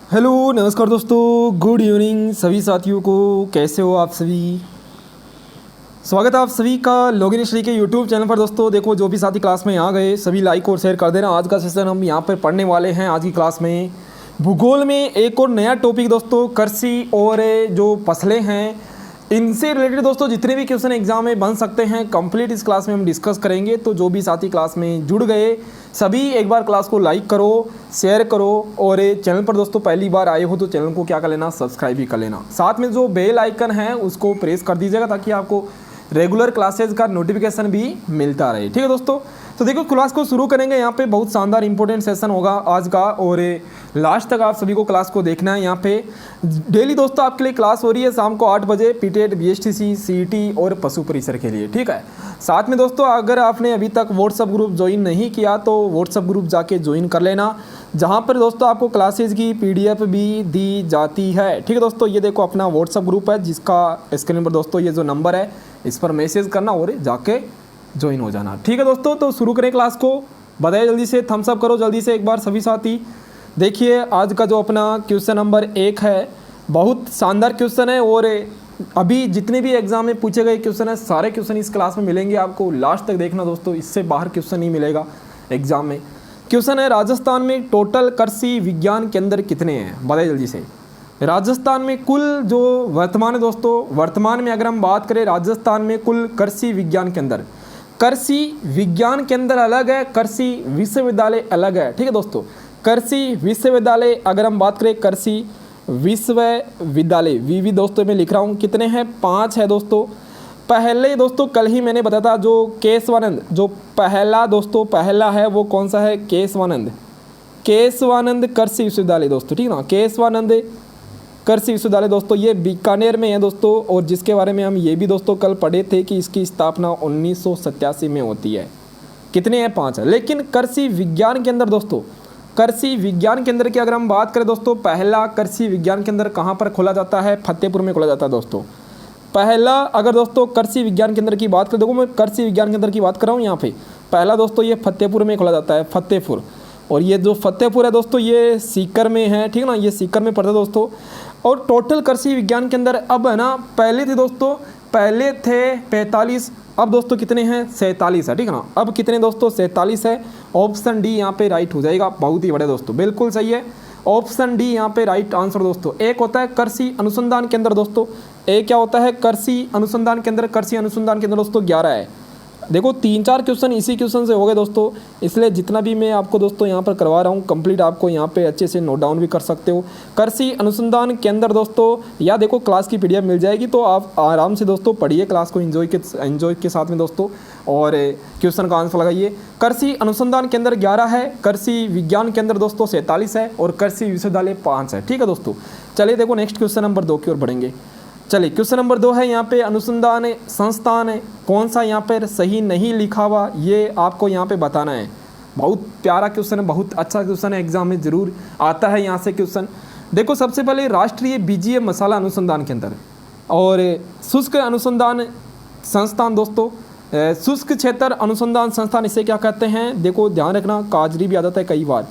Hello नमस्कार दोस्तों, good evening सभी साथियों को। कैसे हो आप सभी? स्वागत है आप सभी का लॉगिन श्री के यूट्यूब चैनल पर। दोस्तों देखो, जो भी साथी क्लास में आ गए सभी लाइक और शेयर कर देना। आज का सेशन हम यहाँ पर पढ़ने वाले हैं। आज की क्लास में भूगोल में एक और नया टॉपिक दोस्तों, कृषि और जो फसलें हैं इनसे रिलेटेड दोस्तों जितने भी क्वेश्चन एग्जाम में बन सकते हैं कंप्लीट इस क्लास में हम डिस्कस करेंगे। तो जो भी साथी क्लास में जुड़ गए सभी एक बार क्लास को लाइक करो, शेयर करो और चैनल पर दोस्तों पहली बार आए हो तो चैनल को क्या कर लेना, सब्सक्राइब भी कर लेना। साथ में जो बेल आइकन है उसको प्रेस कर दीजिएगा ताकि आपको रेगुलर क्लासेज का नोटिफिकेशन भी मिलता रहे। ठीक है दोस्तों, तो देखो क्लास को शुरू करेंगे। यहाँ पे बहुत शानदार इंपॉर्टेंट सेशन होगा आज का और लास्ट तक आप सभी को क्लास को देखना है। यहाँ पे डेली दोस्तों आपके लिए क्लास हो रही है शाम को 8 बजे पीटेट, बीएसटीसी, सीईटी और पशु परिसर के लिए। ठीक है, साथ में दोस्तों अगर आपने अभी तक व्हाट्सअप ग्रुप ज्वाइन नहीं किया तो व्हाट्सअप ग्रुप जाके ज्वाइन कर लेना, जहाँ पर दोस्तों आपको क्लासेज की पीडीएफ भी दी जाती है। ठीक है दोस्तों, ये देखो अपना व्हाट्सअप ग्रुप है जिसका स्क्रीन पर दोस्तों ये जो नंबर है इस पर मैसेज करना और जाके ज्वाइन हो जाना। ठीक है दोस्तों, तो शुरू करें क्लास को। बताइए जल्दी से, थम्स अप करो जल्दी से एक बार सभी साथी। देखिए आज का जो अपना क्वेश्चन नंबर 1 है बहुत शानदार क्वेश्चन है और अभी जितने भी एग्जाम में पूछे गए क्वेश्चन है सारे क्वेश्चन इस क्लास में मिलेंगे आपको। लास्ट तक देखना दोस्तों, इससे बाहर क्वेश्चन नहीं मिलेगा एग्जाम में। क्वेश्चन है राजस्थान में टोटल कृषि विज्ञान केंद्र कितने हैं? बताइए जल्दी से। राजस्थान में कुल जो वर्तमान है दोस्तों, वर्तमान में अगर हम बात करें राजस्थान में कुल कृषि विज्ञान केंद्र, कृषि विज्ञान केंद्र अलग है, कृषि विश्वविद्यालय अलग है। ठीक है दोस्तों, कृषि विश्वविद्यालय अगर हम बात करें कृषि विश्वविद्यालय वीवी दोस्तों मैं लिख रहा हूँ कितने हैं, 5 है दोस्तों। पहले दोस्तों कल ही मैंने बताया था जो केशवानंद, जो पहला दोस्तों पहला है वो कौन सा है, केशवानंद, केशवानंद कृषि विश्वविद्यालय दोस्तों। ठीक है ना, केशवानंद कृषि विश्वविद्यालय दोस्तों ये बीकानेर में है दोस्तों, और जिसके बारे में हम ये भी दोस्तों कल पढ़े थे कि इसकी स्थापना 1987 में होती है। कितने हैं, 5 है। लेकिन कृषि विज्ञान केंद्र दोस्तों, कृषि विज्ञान केंद्र की अगर हम बात करें दोस्तों, पहला कृषि विज्ञान केंद्र कहाँ पर खोला जाता है, फतेहपुर में खोला जाता है दोस्तों। पहला अगर दोस्तों कृषि विज्ञान केंद्र की बात करें, देखो मैं कृषि विज्ञान केंद्र की बात कर रहा हूँ यहाँ पे, पहला दोस्तों ये फतेहपुर में खोला जाता है, फतेहपुर। और ये जो फतेहपुर है दोस्तों ये सीकर में है। ठीक है ना, ये सीकर में पड़ता है दोस्तों। और टोटल कृषि विज्ञान केंद्र अब है ना, पहले थे दोस्तों, पहले थे 45, अब दोस्तों कितने हैं, 47 है। ठीक है ना, अब कितने दोस्तों, 47 है। ऑप्शन डी यहाँ पे राइट हो जाएगा, बहुत ही बड़े दोस्तों, बिल्कुल सही है। ऑप्शन डी यहाँ पे राइट आंसर दोस्तों। एक होता है कृषि अनुसंधान केंद्र दोस्तों, एक क्या होता है, कृषि अनुसंधान केंद्र। कृषि अनुसंधान केंद्र दोस्तों 11 है। देखो 3-4 क्वेश्चन इसी क्वेश्चन से हो गए दोस्तों, इसलिए जितना भी मैं आपको दोस्तों यहाँ पर करवा रहा हूँ कंप्लीट आपको यहाँ पे अच्छे से नोट डाउन भी कर सकते हो। कृषि अनुसंधान केंद्र दोस्तों, या देखो क्लास की पीडीएफ मिल जाएगी तो आप आराम से दोस्तों पढ़िए क्लास को एंजॉय के साथ में दोस्तों, और क्वेश्चन का आंसर लगाइए। कृषि अनुसंधान केंद्र 11 है, कृषि विज्ञान केंद्र दोस्तों 47 है और कृषि विश्वविद्यालय 5 है। ठीक है दोस्तों, चलिए देखो नेक्स्ट क्वेश्चन नंबर 2 की ओर बढ़ेंगे। चलिए क्वेश्चन नंबर 2 है यहाँ पे, अनुसंधान संस्थान है कौन सा यहाँ पर सही नहीं लिखा हुआ ये आपको यहाँ पे बताना है। बहुत प्यारा क्वेश्चन है, बहुत अच्छा क्वेश्चन है, एग्जाम में जरूर आता है यहाँ से क्वेश्चन। देखो सबसे पहले राष्ट्रीय बीजीय मसाला अनुसंधान केंद्र और शुष्क अनुसंधान संस्थान दोस्तों, शुष्क क्षेत्र अनुसंधान संस्थान इसे क्या कहते हैं। देखो ध्यान रखना, काजरी भी आ जाता है कई बार,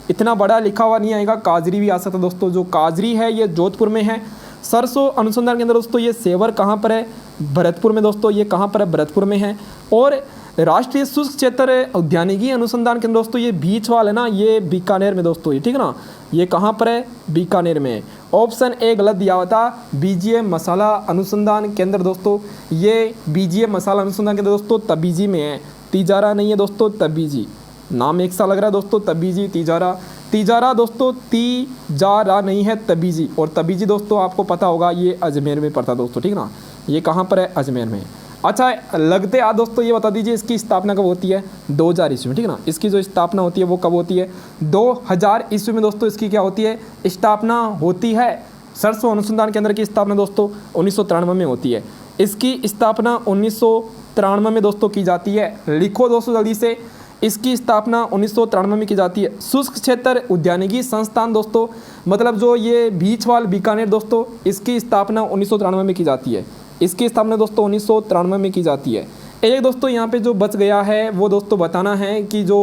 इतना बड़ा लिखा हुआ नहीं आएगा, काजरी भी आ सकता है दोस्तों। जो काजरी है ये जोधपुर में है। सरसों अनुसंधान केंद्र दोस्तों ये सेवर कहाँ पर है, भरतपुर में दोस्तों, ये कहाँ पर है, भरतपुर में है। और राष्ट्रीय शुष्क क्षेत्र उद्यानिकी अनुसंधान केंद्र दोस्तों ये बीचवाल है ना, ये बीकानेर में दोस्तों, ये ठीक है ना, ये कहाँ पर है, बीकानेर में। ऑप्शन ए गलत दिया हुआ था, बीजीय मसाला अनुसंधान केंद्र दोस्तों, ये बीजीय मसाला अनुसंधान केंद्र दोस्तों तबीजी में है, तिजारा नहीं है दोस्तों, तबीजी। नाम एक सा लग रहा है दोस्तों, तबीजी तिजारा, तिजारा दोस्तों तिजारा नहीं है, तबीजी। और तबीजी दोस्तों आपको पता होगा ये अजमेर में पड़ता दोस्तों, ठीक ना, ये कहाँ पर है, अजमेर में। अच्छा लगते आ दोस्तों ये बता दीजिए इसकी स्थापना कब होती है, 2000 ईस्वी में। ठीक ना, इसकी जो स्थापना होती है वो कब होती है, 2000 ईस्वी में दोस्तों इसकी क्या होती है, स्थापना होती है। सरसों अनुसंधान केंद्र की स्थापना दोस्तों 1993 में होती है। इसकी स्थापना 1993 में दोस्तों की जाती है। लिखो दोस्तों जल्दी से, इसकी स्थापना 1993 में की जाती है। शुष्क क्षेत्र उद्यानिकी संस्थान दोस्तों, मतलब जो ये बीचवाल बीकानेर दोस्तों, इसकी स्थापना 1993 में की जाती है। इसकी स्थापना दोस्तों 1993 में की जाती है। एक दोस्तों यहाँ पे जो बच गया है वो दोस्तों बताना है कि जो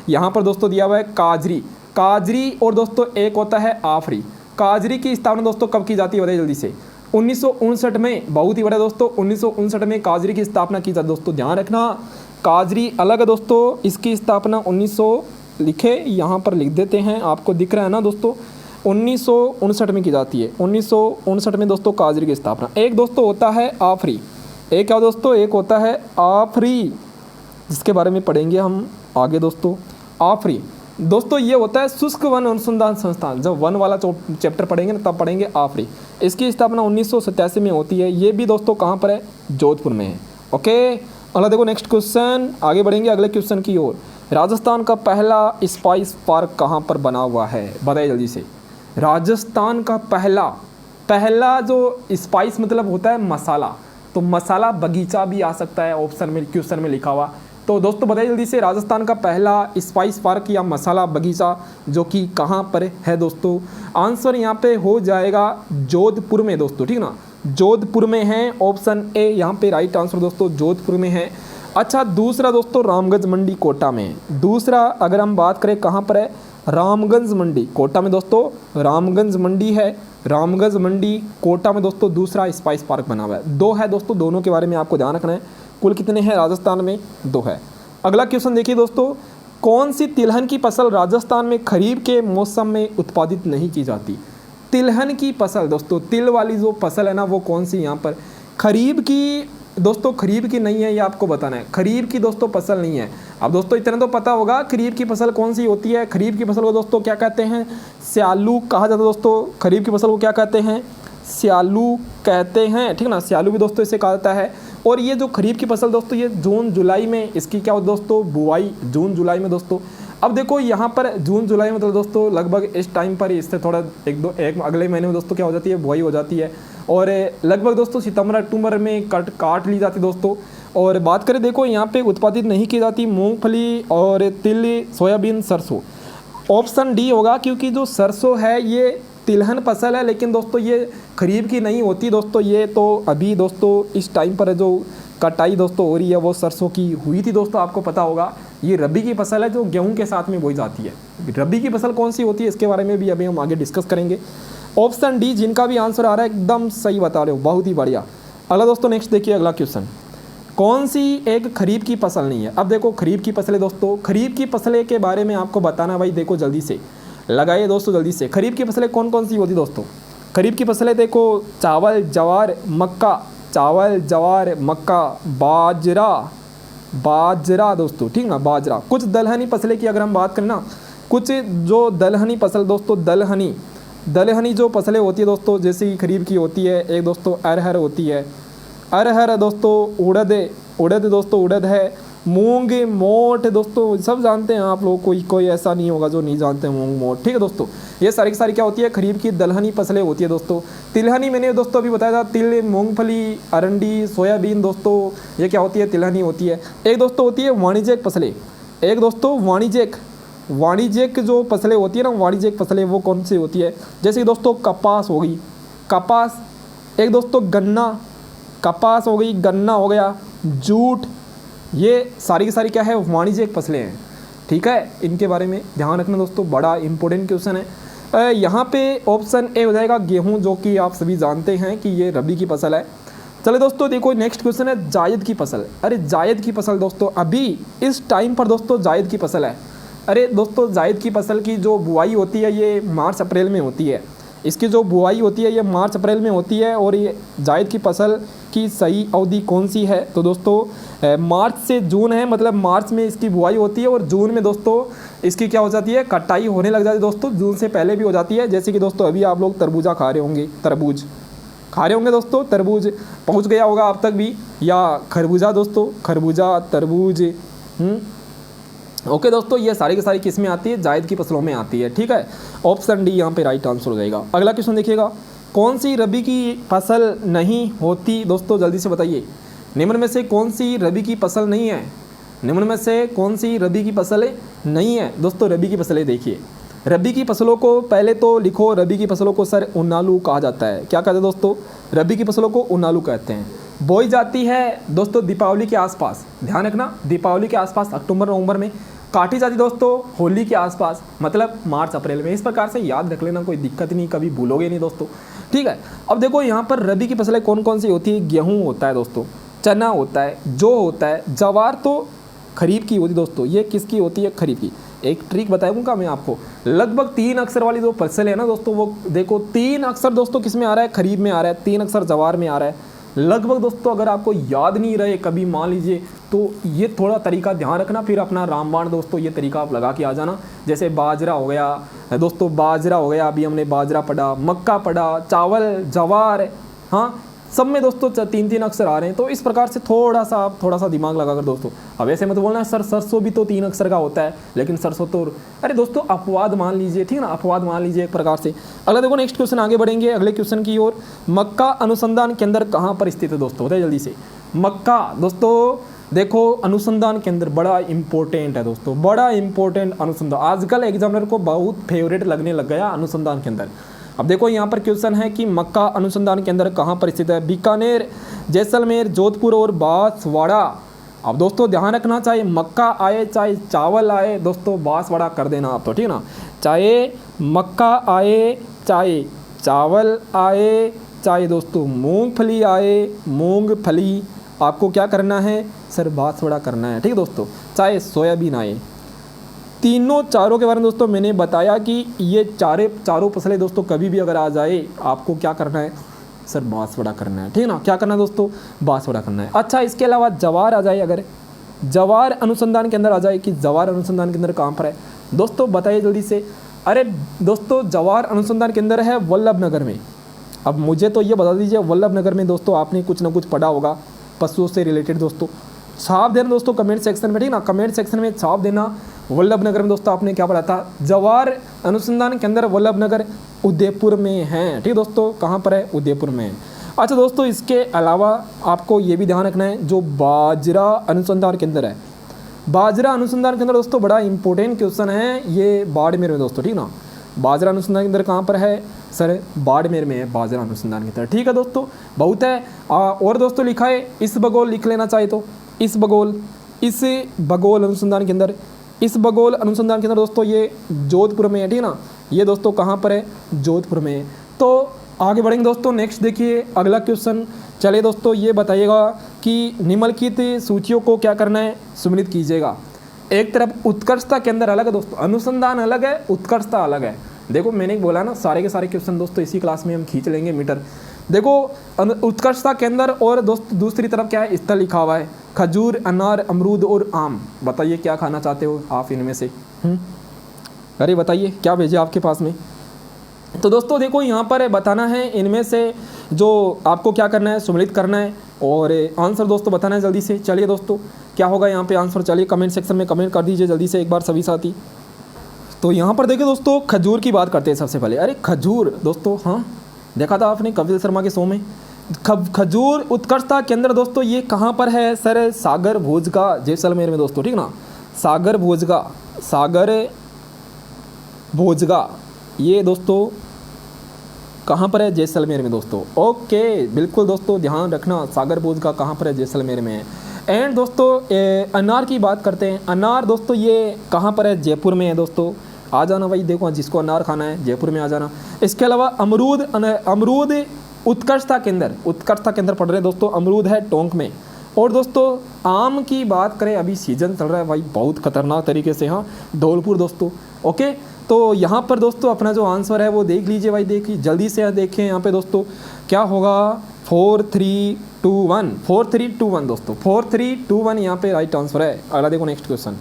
यहाँ पर दोस्तों दिया हुआ है काजरी, काजरी और दोस्तों एक होता है आफरी। काजरी की स्थापना दोस्तों कब की जाती है, बताइए जल्दी से। 1959 में, बहुत ही बड़ा दोस्तों, 1959 में काजरी की स्थापना की जाती है दोस्तों, ध्यान रखना। काजरी अलग है दोस्तों, इसकी स्थापना 1900 लिखे यहाँ पर लिख देते हैं, आपको दिख रहा है ना दोस्तों, 1959 में की जाती है। 1959 में दोस्तों काजरी की स्थापना। एक दोस्तों होता है आफरी, एक क्या दोस्तों, एक होता है आफरी, जिसके बारे में पढ़ेंगे हम आगे दोस्तों। आफरी दोस्तों ये होता है शुष्क वन अनुसंधान संस्थान, जब वन वाला चैप्टर पढ़ेंगे ना तब पढ़ेंगे आफरी। इसकी स्थापना 1987 में होती है। ये भी दोस्तों कहाँ पर है, जोधपुर में है। ओके, अगला देखो नेक्स्ट क्वेश्चन, आगे बढ़ेंगे अगले क्वेश्चन की ओर। राजस्थान का पहला स्पाइस पार्क कहाँ पर बना हुआ है, बताइए जल्दी से। राजस्थान का पहला जो स्पाइस मतलब होता है मसाला, तो मसाला बगीचा भी आ सकता है ऑप्शन में, क्वेश्चन में लिखा हुआ। तो दोस्तों बताइए जल्दी से, राजस्थान का पहला स्पाइस पार्क या मसाला बगीचा जो कि कहाँ पर है दोस्तों। आंसर यहाँ पे हो जाएगा जोधपुर में दोस्तों, ठीक ना, जोधपुर में है। ऑप्शन ए यहाँ पे राइट आंसर दोस्तों, जोधपुर में है। अच्छा, दूसरा दोस्तों रामगंज मंडी कोटा में। दूसरा अगर हम बात करें कहाँ पर है, रामगंज मंडी कोटा में दोस्तों, रामगंज मंडी है, रामगंज मंडी कोटा में दोस्तों दूसरा स्पाइस पार्क बना हुआ है। 2 है दोस्तों, दोनों के बारे में आपको ध्यान रखना है। कुल कितने हैं राजस्थान में, 2 है। अगला क्वेश्चन देखिए दोस्तों, कौन सी तिलहन की फसल राजस्थान में खरीफ के मौसम में उत्पादित नहीं की जाती। तिलहन की फसल दोस्तों, तिल वाली जो फसल है ना वो कौन सी यहाँ पर, खरीफ की दोस्तों, खरीफ की नहीं है, ये आपको बताना है। खरीफ की दोस्तों फसल नहीं है। अब दोस्तों इतना तो पता होगा खरीफ की फसल कौन सी होती है। खरीफ की फसल को दोस्तों क्या कहते हैं, स्यालू कहा जाता है दोस्तों। खरीफ की फसल को क्या कहते हैं, स्यालू कहते हैं, ठीक ना, स्यालू भी दोस्तों इसे कहा जाता है। और ये जो खरीफ की फसल दोस्तों, ये जून जुलाई में इसकी क्या होती है दोस्तों, बुआई जून जुलाई में दोस्तों। अब देखो यहाँ पर जून जुलाई मतलब दोस्तों लगभग इस टाइम पर, इससे थोड़ा एक अगले महीने में दोस्तों क्या हो जाती है, बुआई हो जाती है। और लगभग दोस्तों सितंबर अक्टूबर में काट ली जाती दोस्तों। और बात करें देखो यहाँ पे उत्पादित नहीं की जाती मूंगफली और तिल, सोयाबीन, सरसों। ऑप्शन डी होगा, क्योंकि जो सरसों है ये तिलहन फसल है, लेकिन दोस्तों ये खरीफ की नहीं होती दोस्तों। ये तो अभी दोस्तों इस टाइम पर जो कटाई दोस्तों हो रही है वो सरसों की हुई थी दोस्तों, आपको पता होगा। ये रबी की फसल है जो गेहूं के साथ में बोई जाती है। रबी की फसल कौन सी होती है इसके बारे में भी अभी हम आगे डिस्कस करेंगे। ऑप्शन डी जिनका भी आंसर आ रहा है एकदम सही बता रहे हो, बहुत ही बढ़िया। अगला दोस्तों नेक्स्ट देखिए अगला क्वेश्चन, कौन सी एक खरीफ की फसल नहीं है। अब देखो खरीफ की फसलें दोस्तों, खरीफ की फसलें के बारे में आपको बताना भाई, देखो जल्दी से लगाइए दोस्तों जल्दी से। खरीफ की फसलें कौन कौन सी होती दोस्तों। खरीफ की फसलें देखो, चावल, जवार, मक्का, चावल, जवार, मक्का, बाजरा दोस्तों, ठीक ना, बाजरा। कुछ दलहनी फसलें की अगर हम बात करें ना, कुछ जो दलहनी फसल दोस्तों, दलहनी जो फसलें होती है दोस्तों, जैसे कि खरीफ की होती है, एक दोस्तों अरहर होती है, अरहर दोस्तों, उड़द दोस्तों, उड़द है, मूंग, मोठ दोस्तों, सब जानते हैं आप लोग, कोई ऐसा नहीं होगा जो नहीं जानते मूंग, मोठ, ठीक है दोस्तों। ये सारी की सारी क्या होती है, खरीफ की दलहनी फसलें होती है दोस्तों। तिलहनी मैंने दोस्तों अभी बताया था, तिल, मूंगफली, अरंडी, सोयाबीन दोस्तों, ये क्या होती है, तिलहनी होती है। एक दोस्तों होती है वाणिज्यिक फसलें, एक दोस्तों वाणिज्यिक जो फसलें होती है ना, वाणिज्यिक फसलें वो कौन सी होती है, जैसे कि दोस्तों कपास हो गई, कपास। एक दोस्तों गन्ना, कपास हो गई, गन्ना हो गया, जूट, ये सारी की सारी क्या है, वाणिज्यिक फसलें हैं, ठीक है। इनके बारे में ध्यान रखना दोस्तों, बड़ा इंपॉर्टेंट क्वेश्चन है। यहाँ पे ऑप्शन ए हो जाएगा गेहूँ, जो कि आप सभी जानते हैं कि ये रबी की फसल है। चलिए दोस्तों देखो नेक्स्ट क्वेश्चन है जायद की फसल। अरे जायद की फसल दोस्तों, अभी इस टाइम पर दोस्तों जायद की फसल है। अरे दोस्तों जायद की फसल की जो बुआई होती है ये मार्च अप्रैल में होती है। इसकी जो बुआई होती है ये मार्च अप्रैल में होती है। और ये जायद की फसल की सही अवधि कौन सी है, तो दोस्तों मार्च से जून है, मतलब मार्च में इसकी बुआई होती है और जून में दोस्तों इसकी क्या हो जाती है, कटाई होने लग जाती है दोस्तों। जून से पहले भी हो जाती है, जैसे कि दोस्तों अभी आप लोग तरबूजा खा रहे होंगे, तरबूज खा रहे होंगे दोस्तों, तरबूज पहुंच गया होगा आप तक भी, या खरबूजा दोस्तों, खरबूजा, तरबूज। ओके दोस्तों, ये सारी की सारी किस में आती है, जायद की फसलों में आती है, ठीक है। ऑप्शन डी यहाँ पे राइट आंसर हो जाएगा। अगला क्वेश्चन देखिएगा, कौन सी रबी की फसल नहीं होती दोस्तों, जल्दी से बताइए। निम्न में से कौन सी रबी की फसल नहीं है, निम्न में से कौन सी रबी की फसलें नहीं है दोस्तों। रबी की फसलें देखिए, रबी की फसलों को पहले तो लिखो, रबी की फसलों को सर उनालू कहा जाता है। क्या कहते हैं दोस्तों, रबी की फसलों को उनालू कहते हैं। बोई जाती है दोस्तों दीपावली के आसपास, ध्यान रखना, दीपावली के आसपास अक्टूबर नवंबर में। काटी जाती दोस्तों होली के आसपास, मतलब मार्च अप्रैल में। इस प्रकार से याद रख लेना, कोई दिक्कत नहीं, कभी भूलोगे नहीं दोस्तों, ठीक है। अब देखो यहाँ पर रबी की फसलें कौन कौन सी होती है। गेहूँ होता है दोस्तों, चना होता है, जौ होता है, जवार तो खरीफ की होती है दोस्तों। ये किसकी होती है, खरीफ की। एक ट्रिक बताऊंगा मैं आपको, लगभग 3 अक्षर वाली जो फसल है ना दोस्तों, वो देखो 3 अक्षर दोस्तों किस में आ रहा है, खरीफ में आ रहा है, 3 अक्षर जवार में आ रहा है लगभग दोस्तों। अगर आपको याद नहीं रहे कभी मान लीजिए, तो ये थोड़ा तरीका ध्यान रखना, फिर अपना रामबाण दोस्तों ये तरीका आप लगा के आ जाना। जैसे बाजरा हो गया दोस्तों, बाजरा हो गया, अभी हमने बाजरा पढ़ा, मक्का पढ़ा, चावल, जवार, हाँ सब में दोस्तों 3-3 अक्षर आ रहे हैं। तो इस प्रकार से थोड़ा सा दिमाग लगाकर दोस्तों। अब ऐसे मत बोलना सर सरसों भी तो 3 अक्षर का होता है, लेकिन सरसों तो, अरे दोस्तों अपवाद मान लीजिए, ठीक है ना, अपवाद मान लीजिए एक प्रकार से। अगला देखो नेक्स्ट क्वेश्चन, आगे बढ़ेंगे अगले क्वेश्चन की ओर। मक्का अनुसंधान केंद्र कहाँ पर स्थित है दोस्तों, बताइए जल्दी से। मक्का दोस्तों देखो अनुसंधान केंद्र बड़ा इंपॉर्टेंट है दोस्तों, बड़ा इंपॉर्टेंट अनुसंधान, आजकल एग्जामिनर को बहुत फेवरेट लगने लग गया अनुसंधान केंद्र। अब देखो यहाँ पर क्वेश्चन है कि मक्का अनुसंधान केंद्र कहाँ पर स्थित है। बीकानेर, जैसलमेर, जोधपुर और बांसवाड़ा। अब दोस्तों ध्यान रखना, चाहे मक्का आए चाहे चावल आए दोस्तों, बांसवाड़ा कर देना आप तो, ठीक ना। चाहे मक्का आए चाहे चावल आए चाहे दोस्तों मूंगफली आए, मूंगफली आपको क्या करना है सर, बांसवाड़ा करना है, ठीक है दोस्तों। चाहे सोयाबीन आए, तीनों चारों के बारे में दोस्तों मैंने बताया कि ये चारों फसलें दोस्तों कभी भी अगर आ जाए आपको क्या करना है सर, बांसवाड़ा करना है, ठीक है ना। क्या करना है दोस्तों, बांसवाड़ा करना है। अच्छा इसके अलावा जवार आ जाए, अगर जवार अनुसंधान के अंदर आ जाए कि जवार अनुसंधान के अंदर कहाँ पर है दोस्तों, बताइए जल्दी से। अरे दोस्तों जवार अनुसंधान के अंदर है वल्लभनगर में। अब मुझे तो ये बता दीजिए वल्लभनगर में दोस्तों आपने कुछ ना कुछ पढ़ा होगा पशुओं से रिलेटेड दोस्तों, छाप देना दोस्तों कमेंट सेक्शन में, ठीक ना, कमेंट सेक्शन में छाप देना। वल्लभनगर में दोस्तों आपने क्या पढ़ा था, जवार अनुसंधान केंद्र वल्लभनगर उदयपुर में है, ठीक दोस्तों, कहाँ पर है, उदयपुर में है। अच्छा दोस्तों इसके अलावा आपको ये भी ध्यान रखना है, जो बाजरा अनुसंधान केंद्र है, बाजरा अनुसंधान केंद्र दोस्तों बड़ा इंपॉर्टेंट क्वेश्चन है, ये बाड़मेर में दोस्तों, ठीक ना। बाजरा अनुसंधान केंद्र कहाँ पर है सर, बाड़मेर में है बाजरा अनुसंधान केंद्र, ठीक है दोस्तों, बहुत है। और दोस्तों लिखा है इस बगौल, लिख लेना चाहे तो इस बगौल अनुसंधान केंद्र, इस बगौल अनुसंधान केंद्र दोस्तों ये जोधपुर में है, ठीक ना। ये दोस्तों कहाँ पर है, जोधपुर में है। तो आगे बढ़ेंगे दोस्तों, नेक्स्ट देखिए अगला क्वेश्चन। चलिए दोस्तों ये बताइएगा कि निम्नलिखित सूचियों को क्या करना है, सम्मिलित कीजिएगा। एक तरफ उत्कर्षता केंद्र अलग है दोस्तों, अनुसंधान अलग है, उत्कर्षता अलग है। देखो मैंने बोला ना सारे के सारे क्वेश्चन दोस्तों इसी क्लास में हम खींच लेंगे मीटर। देखो उत्कर्षता केंद्र और दोस्तों दूसरी तरफ क्या है, स्थल लिखा हुआ है, खजूर, अनार, अमरूद और आम। बताइए क्या खाना चाहते हो आप इनमें से, अरे बताइए क्या भेजे आपके पास में। तो दोस्तों देखो यहाँ पर बताना है इनमें से जो आपको क्या करना है, सम्मिलित करना है और आंसर दोस्तों बताना है जल्दी से। चलिए दोस्तों क्या होगा यहाँ पे आंसर, चलिए कमेंट सेक्शन में कमेंट कर दीजिए जल्दी से एक बार सभी साथी। तो यहाँ पर देखिए दोस्तों खजूर की बात करते हैं सबसे पहले। अरे खजूर दोस्तों, हाँ देखा था आपने कपिल शर्मा के शो में। खजूर उत्कर्षता केंद्र दोस्तों ये कहाँ पर है सर, सागर भोजगा जैसलमेर में दोस्तों, ठीक ना। सागर भोजगा ये दोस्तों कहाँ पर है, जैसलमेर में दोस्तों। ओके बिल्कुल दोस्तों ध्यान रखना, सागर भोजगा कहाँ पर है, जैसलमेर में है। एंड दोस्तों अनार की बात करते हैं। अनार दोस्तों ये कहाँ पर है, जयपुर में है दोस्तों। आ जाना भाई, देखो जिसको अनार खाना है जयपुर में आ जाना। इसके अलावा अमरूद उत्कर्षता केंद्र पढ़ रहे हैं दोस्तों, अमरूद है टोंक में। और दोस्तों आम की बात करें, अभी सीजन चल रहा है भाई बहुत खतरनाक तरीके से, हाँ धौलपुर दोस्तों। ओके तो यहाँ पर दोस्तों अपना जो आंसर है वो देख लीजिए भाई, देखिए जल्दी से देखें यहाँ पे दोस्तों क्या होगा, 4 3 2 1 दोस्तों, 4 3 2 1 यहाँ पे राइट आंसर है। अगला देखो नेक्स्ट क्वेश्चन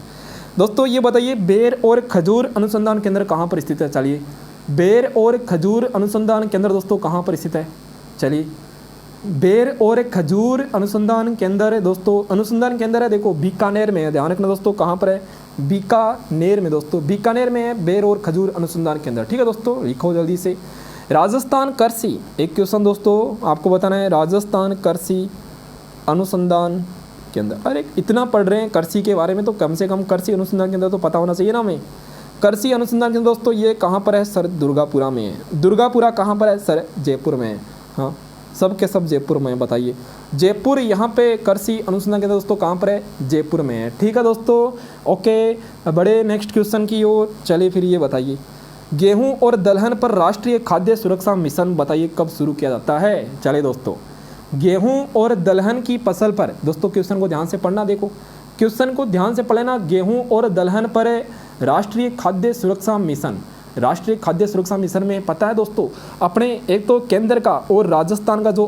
दोस्तों, ये बताइए बेर और खजूर अनुसंधान केंद्र कहाँ पर स्थित है। चलिए बेर और खजूर अनुसंधान केंद्र दोस्तों कहाँ पर स्थित है। चलिए बेर और खजूर अनुसंधान केंद्र दोस्तों, अनुसंधान केंद्र है देखो बीकानेर में है, ध्यान रखना दोस्तों कहाँ पर है, बीकानेर में दोस्तों, बीकानेर में है बेर और खजूर अनुसंधान केंद्र, ठीक है दोस्तों लिखो जल्दी से। राजस्थान कृषि, एक क्वेश्चन दोस्तों आपको बताना है, राजस्थान कृषि अनुसंधान केंद्र। अरे इतना पढ़ रहे हैं कृषि के बारे में तो कम से कम कृषि अनुसंधान केंद्र तो पता होना चाहिए ना हमें। कृषि अनुसंधान केंद्र दोस्तों ये कहाँ पर है सर, दुर्गापुरा में है। दुर्गापुरा कहाँ पर है सर, जयपुर में है। हाँ सब के सब जयपुर में है, बताइए। जयपुर यहाँ पे कृषि अनुसंधान केंद्र दोस्तों कहाँ पर है? जयपुर में है, ठीक है दोस्तों। ओके, बड़े नेक्स्ट क्वेश्चन की ओर चलिए। फिर ये बताइए, गेहूं और दलहन पर राष्ट्रीय खाद्य सुरक्षा मिशन बताइए कब शुरू किया जाता है? चलिए दोस्तों, गेहूं और दलहन की फसल पर दोस्तों क्वेश्चन को ध्यान से पढ़ना, देखो क्वेश्चन को ध्यान से पढ़ लेना। गेहूं और दलहन पर राष्ट्रीय खाद्य सुरक्षा मिशन, राष्ट्रीय खाद्य सुरक्षा मिशन में पता है दोस्तों अपने एक तो केंद्र का और राजस्थान का जो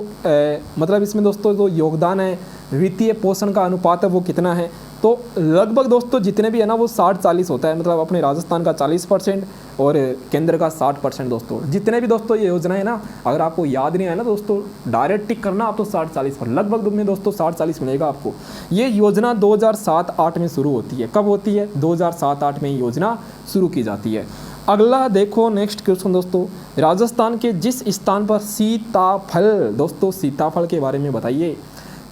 मतलब इसमें दोस्तों जो योगदान है, वित्तीय पोषण का अनुपात है वो कितना है? तो लगभग दोस्तों जितने भी है ना वो 60-40 होता है, मतलब अपने राजस्थान का 40% और केंद्र का 60% दोस्तों। जितने भी दोस्तों ये योजना है ना, अगर आपको याद नहीं आया ना दोस्तों, डायरेक्ट टिक करना आप तो 60-40 पर, लगभग में दोस्तों 60-40 मिलेगा आपको। ये योजना 2007-8 में शुरू होती है। कब होती है? 2007-8 में योजना शुरू की जाती है। अगला देखो नेक्स्ट क्वेश्चन दोस्तों, राजस्थान के जिस स्थान पर सीताफल, दोस्तों सीताफल के बारे में बताइए।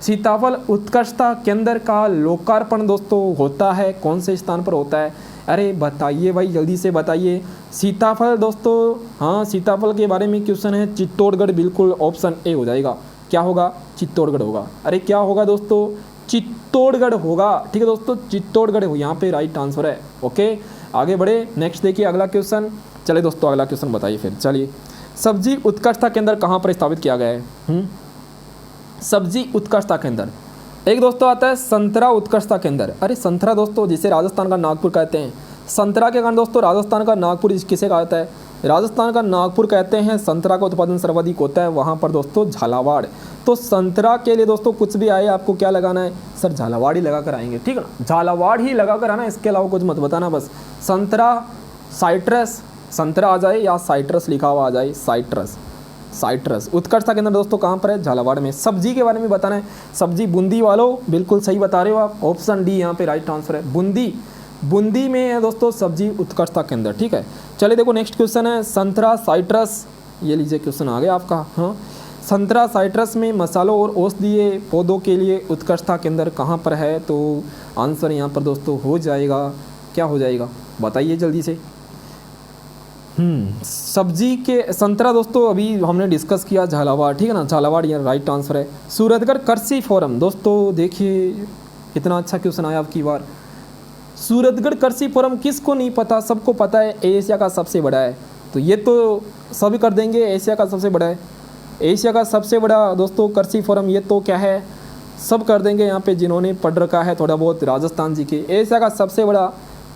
सीताफल उत्कृष्टता केंद्र का लोकार्पण दोस्तों होता है कौन से स्थान पर होता है? अरे बताइए भाई, जल्दी से बताइए। सीताफल दोस्तों, हाँ सीताफल के बारे में क्वेश्चन है, चित्तौड़गढ़, बिल्कुल ऑप्शन ए हो जाएगा। क्या होगा? चित्तौड़गढ़ होगा। अरे क्या होगा दोस्तों? चित्तौड़गढ़ होगा, ठीक है दोस्तों, चित्तौड़गढ़ हो, यहाँ पे राइट आंसर है। ओके, आगे बढ़े, नेक्स्ट देखिए अगला क्वेश्चन। चलिए दोस्तों अगला क्वेश्चन बताइए फिर। चलिए, सब्जी उत्कृष्टता केंद्र कहाँ पर स्थापित किया गया है? सब्जी उत्कृष्टता केंद्र, एक दोस्तों आता है संतरा उत्कृष्टता केंद्र। अरे संतरा दोस्तों जिसे राजस्थान का नागपुर कहते हैं, संतरा के कारण दोस्तों राजस्थान का नागपुर किसे कहता है? राजस्थान का नागपुर कहते हैं। संतरा का उत्पादन सर्वाधिक होता है वहाँ पर दोस्तों झालावाड़। तो संतरा के लिए दोस्तों कुछ भी आए आपको क्या लगाना है? सर झालावाड़ ही लगा कर आएंगे, ठीक है ना, झालावाड़ ही लगा कर आना, इसके अलावा कुछ मत बताना। बस संतरा, साइट्रस, संतरा आ जाए या साइट्रस लिखा हुआ आ जाए, साइट्रस, साइट्रस। उत्कृष्टता केंद्र दोस्तों कहाँ पर है? झालावाड़ में। सब्जी के बारे में बताना है, सब्जी बूंदी वालों, बिल्कुल सही बता रहे हो आप, ऑप्शन डी यहाँ पे राइट आंसर है, बूंदी। बूंदी में है दोस्तों सब्जी उत्कृष्टता केंद्र, ठीक है। चलिए देखो नेक्स्ट क्वेश्चन है, संतरा साइट्रस, ये लीजिए क्वेश्चन आ गया आपका। हाँ, संतरा साइट्रस में मसालों और औषधीय पौधों के लिए उत्कृष्टता केंद्र कहाँ पर है? तो आंसर यहाँ पर दोस्तों हो जाएगा, क्या हो जाएगा बताइए जल्दी से। सब्जी के संतरा दोस्तों अभी हमने डिस्कस किया झालावाड़, ठीक है ना, झालावाड़ ये राइट आंसर है। सूरतगढ़ कृषि फोरम, दोस्तों देखिए कितना अच्छा क्वेश्चन आया आपकी बार। सूरतगढ़ कृषि फोरम किसको नहीं पता? सबको पता है, एशिया का सबसे बड़ा है। तो ये तो सभी कर देंगे, एशिया का सबसे बड़ा है, एशिया का सबसे बड़ा दोस्तों कृषि फोरम, ये तो क्या है सब कर देंगे यहाँ पे जिन्होंने पढ़ रखा है थोड़ा बहुत राजस्थान जी के। एशिया का सबसे बड़ा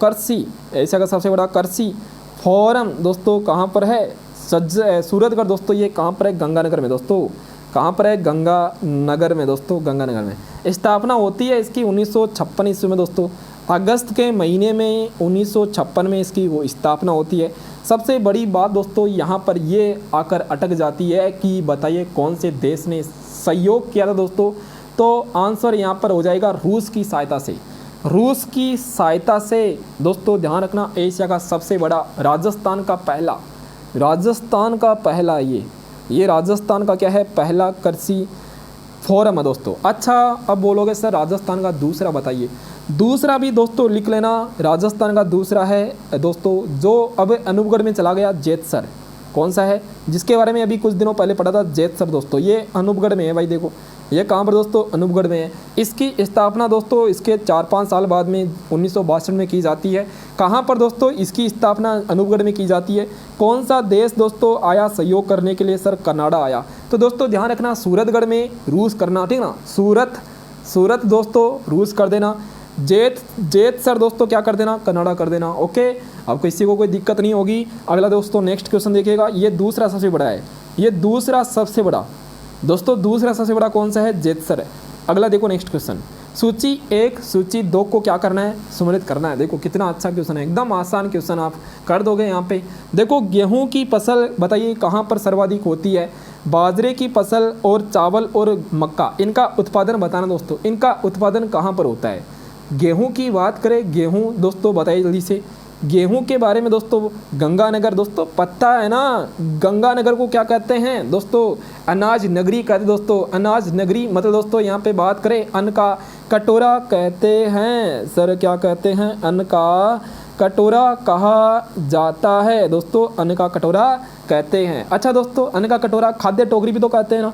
कृषि, एशिया का सबसे बड़ा कृषि फोरम दोस्तों कहाँ पर है? सूरतगढ़ दोस्तों, ये कहाँ पर है? गंगानगर में दोस्तों। कहाँ पर है? गंगानगर में दोस्तों, गंगानगर में। स्थापना होती है इसकी 1956 ईस्वी में दोस्तों, अगस्त के महीने में 1956 में इसकी वो स्थापना होती है। सबसे बड़ी बात दोस्तों यहाँ पर ये आकर अटक जाती है कि बताइए कौन से देश ने सहयोग किया था दोस्तों? तो आंसर यहाँ पर हो जाएगा रूस की सहायता से, रूस की सहायता से दोस्तों। ध्यान रखना, एशिया का सबसे बड़ा, राजस्थान का पहला, राजस्थान का पहला ये राजस्थान का क्या है? पहला कृषि फोरम है दोस्तों। अच्छा अब बोलोगे सर राजस्थान का दूसरा बताइए, दूसरा भी दोस्तों लिख लेना। राजस्थान का दूसरा है दोस्तों जो अब अनूपगढ़ में चला गया, जेतसर। कौन सा है? जिसके बारे में अभी कुछ दिनों पहले पढ़ा था, जेतसर दोस्तों, ये अनूपगढ़ में है भाई। देखो ये कहाँ पर दोस्तों? अनूपगढ़ में है। इसकी स्थापना दोस्तों इसके 4-5 साल बाद में 1962 में की जाती है। कहाँ पर दोस्तों इसकी स्थापना? अनूपगढ़ में की जाती है। कौन सा देश दोस्तों आया सहयोग करने के लिए? सर कनाडा आया। तो दोस्तों ध्यान रखना, सूरतगढ़ में रूस करना, ठीक ना, सूरत दोस्तों रूस कर देना, जेत सर दोस्तों क्या कर देना? कनाडा कर देना। ओके, अब किसी को कोई दिक्कत नहीं होगी। अगला दोस्तों नेक्स्ट क्वेश्चन देखिएगा, ये दूसरा सबसे बड़ा है, ये दूसरा सबसे बड़ा दोस्तों, दूसरा सबसे बड़ा कौन सा है? जेतसर है। अगला देखो नेक्स्ट क्वेश्चन, सूची 1 सूची 2 को क्या करना है? सम्मिलित करना है। देखो कितना अच्छा क्वेश्चन है, एकदम आसान क्वेश्चन आप कर दोगे यहाँ पे। देखो गेहूं की फसल बताइए कहाँ पर सर्वाधिक होती है? बाजरे की फसल और चावल और मक्का, इनका उत्पादन बताना दोस्तों, इनका उत्पादन कहाँ पर होता है? गेहूं की बात करें, गेहूं दोस्तों बताइए जल्दी से। गेहूं के बारे में दोस्तों, गंगानगर दोस्तों पता है ना, गंगानगर को क्या कहते हैं दोस्तों? अनाज नगरी कहते हैं दोस्तों, अनाज नगरी। मतलब दोस्तों यहाँ पे बात करें, अन्न का कटोरा कहते हैं। सर क्या कहते हैं? अन्न का कटोरा कहा जाता है दोस्तों, अन्न का कटोरा कहते हैं। अच्छा दोस्तों, अन्न का कटोरा, खाद्य टोकरी भी तो कहते हैं ना,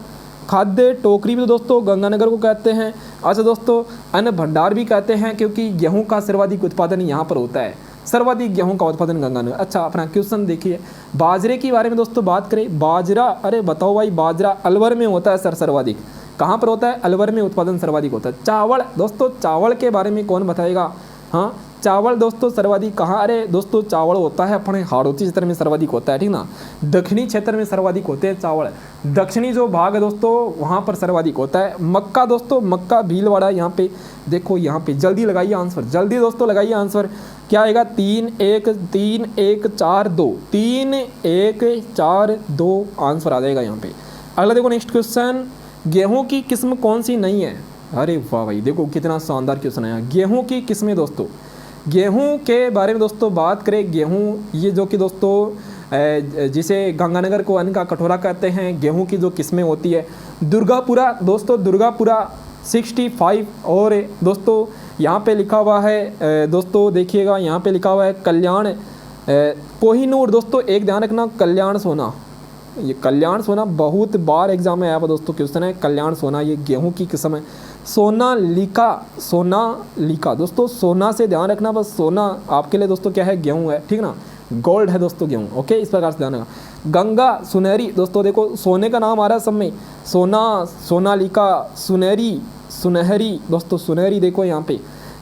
खाद्य टोकरी भी दोस्तों गंगानगर को कहते हैं। अच्छा दोस्तों, अन्न भंडार भी कहते हैं क्योंकि गेहूं का सर्वाधिक उत्पादन यहाँ पर होता है, सर्वाधिक गेहूं का उत्पादन गंगानगर। अच्छा, अपना क्वेश्चन देखिए, बाजरे के बारे में दोस्तों बात करें। बाजरा, अरे बताओ भाई, बाजरा अलवर में होता है सर सर्वाधिक। कहाँ पर होता है? अलवर में उत्पादन सर्वाधिक होता है। चावल दोस्तों, चावल के बारे में कौन बताएगा? हाँ, चावल दोस्तों सर्वाधिक कहाँ? अरे दोस्तों, चावल होता है अपने हाड़ौती क्षेत्र में सर्वाधिक होता है, ठीक ना। दक्षिणी क्षेत्र में सर्वाधिक होते हैं चावल, दक्षिणी जो भाग है दोस्तों वहाँ पर सर्वाधिक होता है। मक्का दोस्तों, मक्का भीलवाड़ा, यहाँ पे देखो, यहाँ पे जल्दी लगाइए आंसर, जल्दी दोस्तों लगाइए आंसर। क्या आएगा? 3 1 3 1 4 2, 3 1 4 2 आंसर आ जाएगा यहाँ पे। अगला देखो नेक्स्ट क्वेश्चन, गेहूं की किस्म कौन सी नहीं है? अरे वाह भाई, देखो कितना शानदार क्वेश्चन आया। गेहूं की किस्में दोस्तों, गेहूं के बारे में दोस्तों बात करें। गेहूं ये जो कि दोस्तों जिसे गंगानगर को अन्न का कटोरा कहते हैं, गेहूं की जो किस्में होती है, दुर्गापुरा दोस्तों, दुर्गापुरा 65। और दोस्तों यहाँ पे लिखा हुआ है दोस्तों, देखिएगा यहाँ पे लिखा हुआ है कल्याण कोहिनूर। दोस्तों एक ध्यान रखना, कल्याण सोना, ये कल्याण सोना बहुत बार एग्जाम में आया हुआ दोस्तों क्वेश्चन है। कल्याण सोना ये गेहूं की किस्म है। सोनालिका, सोनालिका दोस्तों, सोना से ध्यान रखना, बस सोना आपके लिए दोस्तों क्या है? गेहूं है, ठीक ना, गोल्ड है दोस्तों गेहूं। ओके, इस प्रकार से ध्यान रखना। गंगा सुनहरी दोस्तों, देखो सोने का नाम आ रहा है सब में, सोना, सोनालिका, सुनहरी, सुनहरी दोस्तों, सुनहरी देखो यहाँ पे।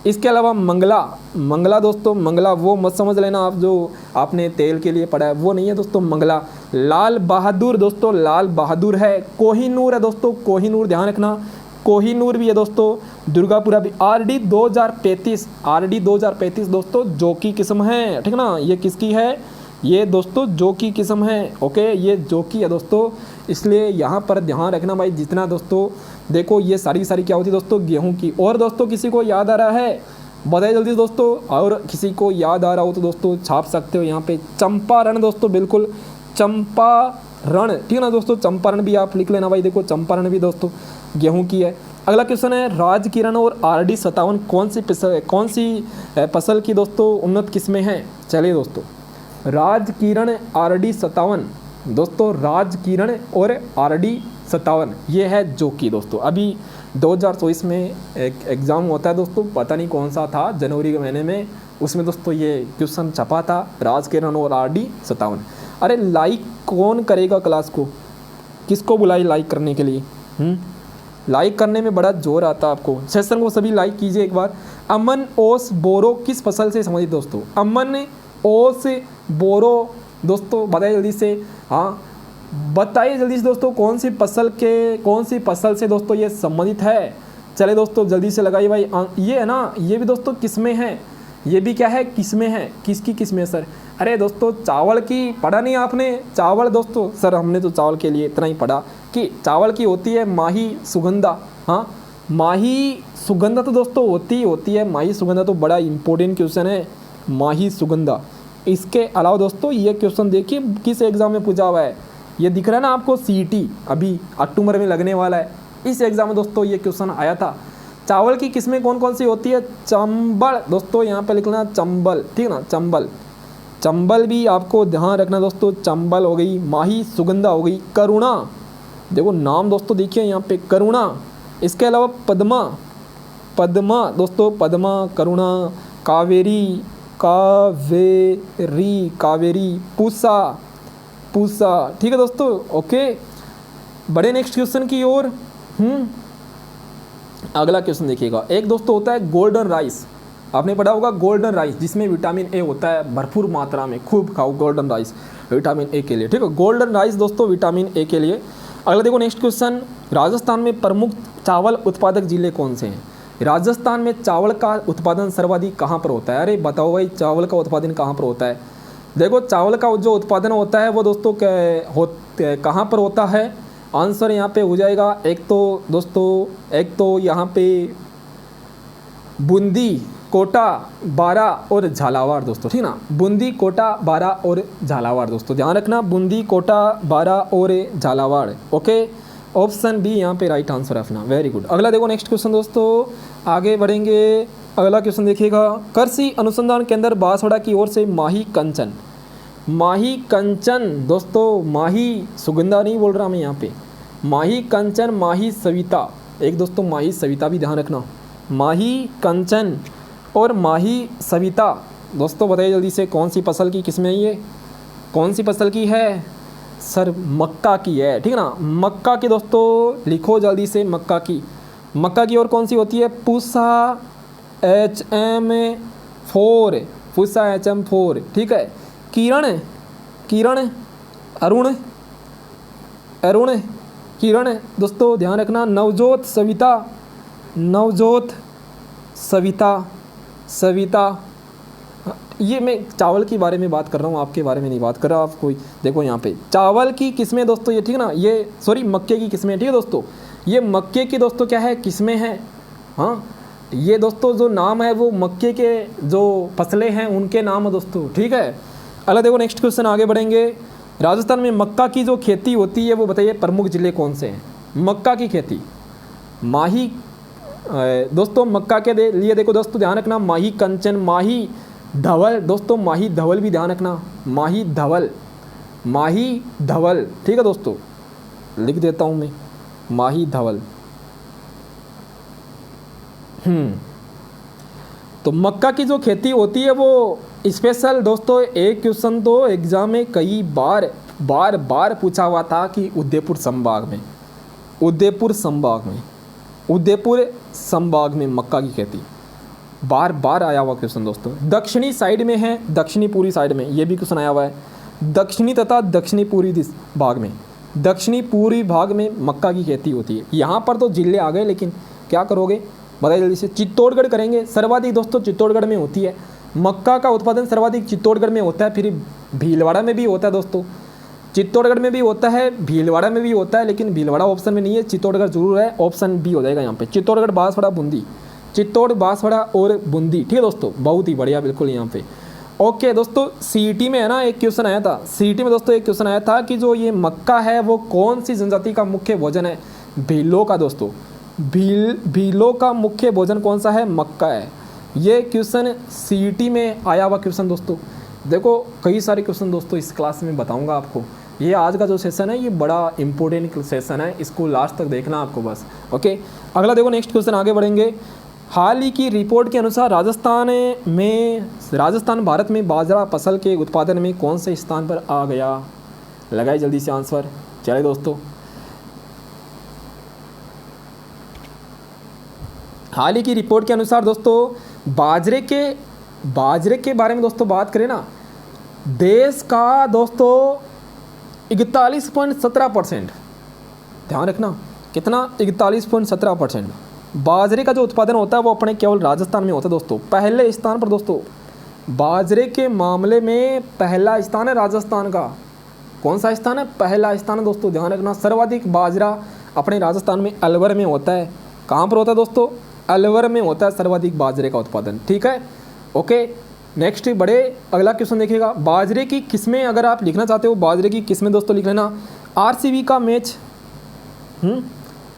इसके अलावा मंगला, मंगला दोस्तों, मंगला वो मत समझ लेना आप जो आपने तेल के लिए पढ़ा है, वो नहीं है दोस्तों मंगला। लाल बहादुर दोस्तों, लाल बहादुर है। कोहिनूर है दोस्तों, कोहिनूर ध्यान रखना, कोहिनूर भी है दोस्तों। दुर्गापुरा भी। RD 2035, RD 2035 दोस्तों जो की किस्म है, ठीक ना। ये किसकी है? ये दोस्तों जो की किस्म है। ओके, ये जो की है दोस्तों, इसलिए यहाँ पर ध्यान रखना भाई। जितना दोस्तों देखो ये सारी क्या होती है दोस्तों? गेहूं की। और दोस्तों किसी को याद आ रहा है? बताइए जल्दी दोस्तों। और किसी को याद आ रहा हो तो दोस्तों छाप सकते हो यहाँ पे। चंपारण दोस्तों, बिल्कुल चंपारण, ठीक है ना दोस्तों। चंपारण भी आप लिख लेना भाई। देखो चंपारण भी दोस्तों गेहूं की है। अगला क्वेश्चन है, राजकिरण और RD 57 कौन सी फसल की दोस्तों उन्नत किस्में हैं? चलिए दोस्तों, राजकिरण RD 57 दोस्तों, राजकिरण और RD 57 ये है जो कि दोस्तों अभी 2024 में एक एग्ज़ाम होता है दोस्तों, पता नहीं कौन सा था, जनवरी के महीने में, उसमें दोस्तों ये क्वेश्चन छपा था, राजकिरण और RD 57। अरे लाइक कौन करेगा क्लास को? किसको बुलाई लाइक करने के लिए? लाइक करने में बड़ा जोर आता है आपको। सेशन को सभी लाइक कीजिए एक बार। अमन ओस बोरो किस फसल से संबंधित दोस्तों? अमन ओस बोरो दोस्तों बताइए जल्दी से। हाँ बताइए जल्दी से दोस्तों, कौन सी फसल से दोस्तों ये संबंधित है? चले दोस्तों जल्दी से लगाइए भाई। ये है ना, ये भी दोस्तों किस्में हैं, ये भी क्या है? किस्में हैं। किसकी किस्में सर? अरे दोस्तों चावल की पढ़ा नहीं आपने? चावल दोस्तों, सर हमने तो चावल के लिए इतना ही पढ़ा कि चावल की होती है माही सुगंधा। हाँ, माही सुगंधा तो दोस्तों होती है माही सुगंधा, तो बड़ा इंपॉर्टेंट क्वेश्चन है माही सुगंधा। इसके अलावा दोस्तों ये क्वेश्चन देखिए किस एग्जाम में पूछा हुआ है, ये दिख रहा है ना आपको, CET अभी अक्टूबर में लगने वाला है, इस एग्जाम में दोस्तों ये क्वेश्चन आया था। चावल की किस्में कौन कौन सी होती है? चंबल दोस्तों, यहाँ पे लिखना चंबल, ठीक है ना, चंबल। चंबल भी आपको ध्यान रखना दोस्तों, चंबल हो गई, माही सुगंधा हो गई, करुणा, देखो नाम दोस्तों देखिए यहाँ पे, करुणा। इसके अलावा पद्मा, पद्मा दोस्तों, पद्मा, करुणा, कावेरी, कावेरी, पूसा, ठीक है दोस्तों। ओके, बड़े नेक्स्ट क्वेश्चन की ओर। अगला क्वेश्चन देखिएगा, एक दोस्तों होता है गोल्डन राइस, आपने पढ़ा होगा गोल्डन राइस, जिसमें विटामिन ए होता है भरपूर मात्रा में, खूब खाओ गोल्डन राइस विटामिन ए के लिए, ठीक है। गोल्डन राइस दोस्तों विटामिन ए के लिए। अगला देखो नेक्स्ट क्वेश्चन, राजस्थान में प्रमुख चावल उत्पादक जिले कौन से हैं? राजस्थान में चावल का उत्पादन सर्वाधिक कहाँ पर होता है? अरे बताओ भाई, चावल का उत्पादन कहाँ पर होता है? देखो चावल का जो उत्पादन होता है वो दोस्तों कहाँ पर होता है? आंसर यहाँ पे हो जाएगा, एक तो यहाँ पे बूंदी, कोटा, बारा और झालावाड़ दोस्तों, ठीक ना। बूंदी, कोटा, बारा और झालावाड़ दोस्तों, ध्यान रखना, बूंदी, कोटा, बारा और झालावाड़। ओके, ऑप्शन बी यहाँ पे राइट आंसर है अपना, वेरी गुड। अगला देखो नेक्स्ट क्वेश्चन दोस्तों, आगे बढ़ेंगे। अगला क्वेश्चन देखिएगा, कृषि अनुसंधान केंद्र बांसवाड़ा की ओर से माही कंचन दोस्तों, माही सुगंधा नहीं बोल रहा मैं यहाँ पे, माही कंचन माही सविता, एक दोस्तों माही सविता भी ध्यान रखना, माही कंचन और माही सविता। दोस्तों बताइए जल्दी से कौन सी फसल की किस्में हैं ये, कौन सी फसल की है सर? मक्का की है, ठीक है ना। मक्का की दोस्तों लिखो जल्दी से, मक्का की। मक्का की और कौन सी होती है? पूसा HM4, पूसा HM4, ठीक है। किरण, किरण, अरुण, अरुण, किरण। दोस्तों ध्यान रखना, नवजोत सविता, नवजोत सविता, सविता। ये मैं चावल के बारे में बात कर रहा हूँ, आपके बारे में नहीं बात कर रहा। आप कोई देखो यहाँ पे चावल की किस्में दोस्तों, ये ठीक है ना, ये सॉरी मक्के की किस्में, ठीक है दोस्तों। ये मक्के की दोस्तों क्या है, किस्में हैं। हाँ, ये दोस्तों जो नाम है वो मक्के के जो फसलें हैं उनके नाम है दोस्तों, ठीक है। अगला देखो नेक्स्ट क्वेश्चन, आगे बढ़ेंगे। राजस्थान में मक्का की जो खेती होती है वो बताइए प्रमुख जिले कौन से हैं? मक्का की खेती, माही दोस्तों, मक्का के लिए देखो दोस्तों ध्यान रखना, माही कंचन, माही धवल। दोस्तों माही धवल भी ध्यान रखना, माही धवल, माही धवल, ठीक है दोस्तों, लिख देता हूँ मैं, माही धवल। तो मक्का की जो खेती होती है वो स्पेशल दोस्तों, एक क्वेश्चन तो एग्जाम में कई बार बार बार पूछा हुआ था कि उदयपुर संभाग में, उदयपुर संभाग में, उदयपुर संभाग में मक्का की खेती बार बार आया हुआ क्वेश्चन दोस्तों। दक्षिणी साइड में है, दक्षिणी पूरी साइड में, ये भी क्वेश्चन आया हुआ है। दक्षिणी तथा दक्षिणी पूरी भाग में, दक्षिणी पूर्वी भाग में मक्का की खेती होती है। यहाँ पर तो जिले आ गए, लेकिन क्या करोगे बताइए जल्दी से। चित्तौड़गढ़ करेंगे, सर्वाधिक दोस्तों चित्तौड़गढ़ में होती है मक्का का उत्पादन, सर्वाधिक चित्तौड़गढ़ में होता है। फिर भीलवाड़ा में भी होता है दोस्तों, चित्तौड़गढ़ में भी होता है, भीलवाड़ा में भी होता है, लेकिन भीलवाड़ा ऑप्शन में नहीं है, चित्तौड़गढ़ जरूर है, ऑप्शन बी हो जाएगा यहाँ पे। चित्तौड़गढ़, बांसवाड़ा, बूंदी, चित्तौड़, बांसवाड़ा और बूंदी, ठीक है दोस्तों, बहुत ही बढ़िया, बिल्कुल यहाँ पे। ओके दोस्तों, सीईटी में है ना एक क्वेश्चन आया था, सीईटी में दोस्तों एक क्वेश्चन आया था कि जो ये मक्का है वो कौन सी जनजाति का मुख्य भोजन है? भीलों का दोस्तों, भीलों का मुख्य भोजन कौन सा है? मक्का है। ये क्वेश्चन सीईटी में आया हुआ क्वेश्चन दोस्तों। देखो कई सारे क्वेश्चन दोस्तों इस क्लास में बताऊंगा आपको। ये आज का जो सेशन है ये बड़ा इंपॉर्टेंट सेशन है, इसको लास्ट तक देखना आपको बस। ओके, अगला देखो नेक्स्ट क्वेश्चन, आगे बढ़ेंगे। हाल ही की रिपोर्ट के अनुसार राजस्थान भारत में बाजरा फसल के उत्पादन में कौन से स्थान पर आ गया? लगाए जल्दी से आंसर। चलिए दोस्तों, हाल ही की रिपोर्ट के अनुसार दोस्तों बाजरे के बारे में दोस्तों बात करें ना, देश का दोस्तों 41.17%, ध्यान रखना कितना, 41.17% बाजरे का जो उत्पादन होता है वो अपने केवल राजस्थान में होता है दोस्तों। पहले स्थान पर दोस्तों बाजरे के मामले में पहला स्थान है राजस्थान का। कौन सा स्थान है? पहला स्थान है दोस्तों, ध्यान रखना। सर्वाधिक बाजरा अपने राजस्थान में अलवर में होता है। कहाँ पर होता है दोस्तों? अलवर में होता है सर्वाधिक बाजरे का उत्पादन, ठीक है। ओके, नेक्स्ट बड़े अगला क्वेश्चन देखिएगा। बाजरे की किस्में अगर आप लिखना चाहते हो, बाजरे की किस्में दोस्तों लिख लेना। आरसीबी का मैच,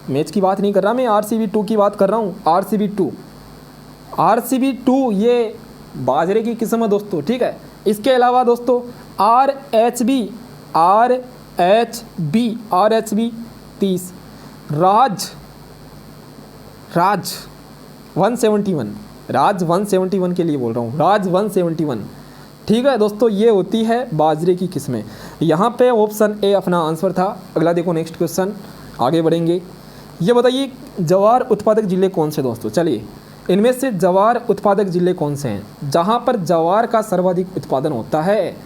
मैच की बात नहीं कर रहा मैं, RCB2 की बात कर रहा हूँ। RCB2 ये बाजरे की किस्म है दोस्तों, ठीक है। इसके अलावा दोस्तों RHB 30, राज 171, राज 171 के लिए बोल रहा हूँ, राज 171, ठीक है दोस्तों। ये होती है बाजरे की किस्में। यहाँ पे ऑप्शन ए अपना आंसर था। अगला देखो नेक्स्ट क्वेश्चन, आगे बढ़ेंगे। ये बताइए ज्वार उत्पादक जिले कौन से दोस्तों? चलिए, इनमें से ज्वार उत्पादक जिले कौन से हैं जहाँ पर ज्वार का सर्वाधिक उत्पादन होता है?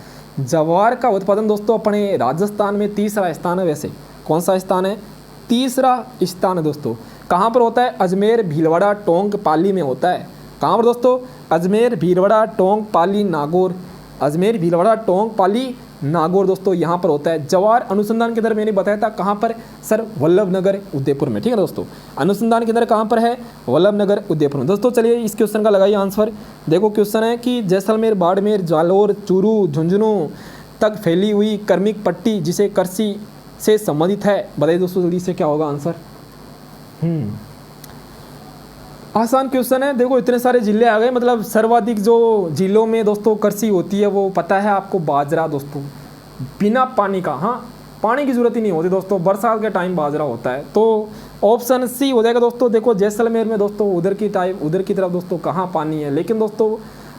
ज्वार का उत्पादन दोस्तों अपने राजस्थान में तीसरा स्थान है। वैसे कौन सा स्थान है? तीसरा स्थान है दोस्तों। कहाँ पर होता है? अजमेर, भीलवाड़ा, टोंक, पाली में होता है। कहाँ पर दोस्तों? अजमेर, भीलवाड़ा, टोंक, पाली, नागौर। अजमेर, भीलवाड़ा, टोंक, पाली, नागौर दोस्तों यहाँ पर होता है। जवार अनुसंधान केंद्र मैंने बताया था कहाँ पर? सर वल्लभनगर, उदयपुर में, ठीक है दोस्तों। अनुसंधान केंद्र कहाँ पर है? वल्लभनगर, उदयपुर में दोस्तों। चलिए इस क्वेश्चन का लगाइए आंसर। देखो क्वेश्चन है कि जैसलमेर, बाड़मेर, जालौर, चूरू, झुंझुनू तक फैली हुई कर्मिक पट्टी जिसे कृषि से संबंधित है, बताइए दोस्तों जल्दी से क्या होगा आंसर। आसान क्वेश्चन है। देखो इतने सारे जिले आ गए, मतलब सर्वाधिक जो जिलों में दोस्तों कृषि होती है वो पता है आपको, बाजरा दोस्तों, बिना पानी का। हाँ, पानी की ज़रूरत ही नहीं होती दोस्तों, बरसात के टाइम बाजरा होता है। तो ऑप्शन सी हो जाएगा दोस्तों। देखो जैसलमेर में दोस्तों उधर की तरफ दोस्तों कहाँ पानी है, लेकिन दोस्तों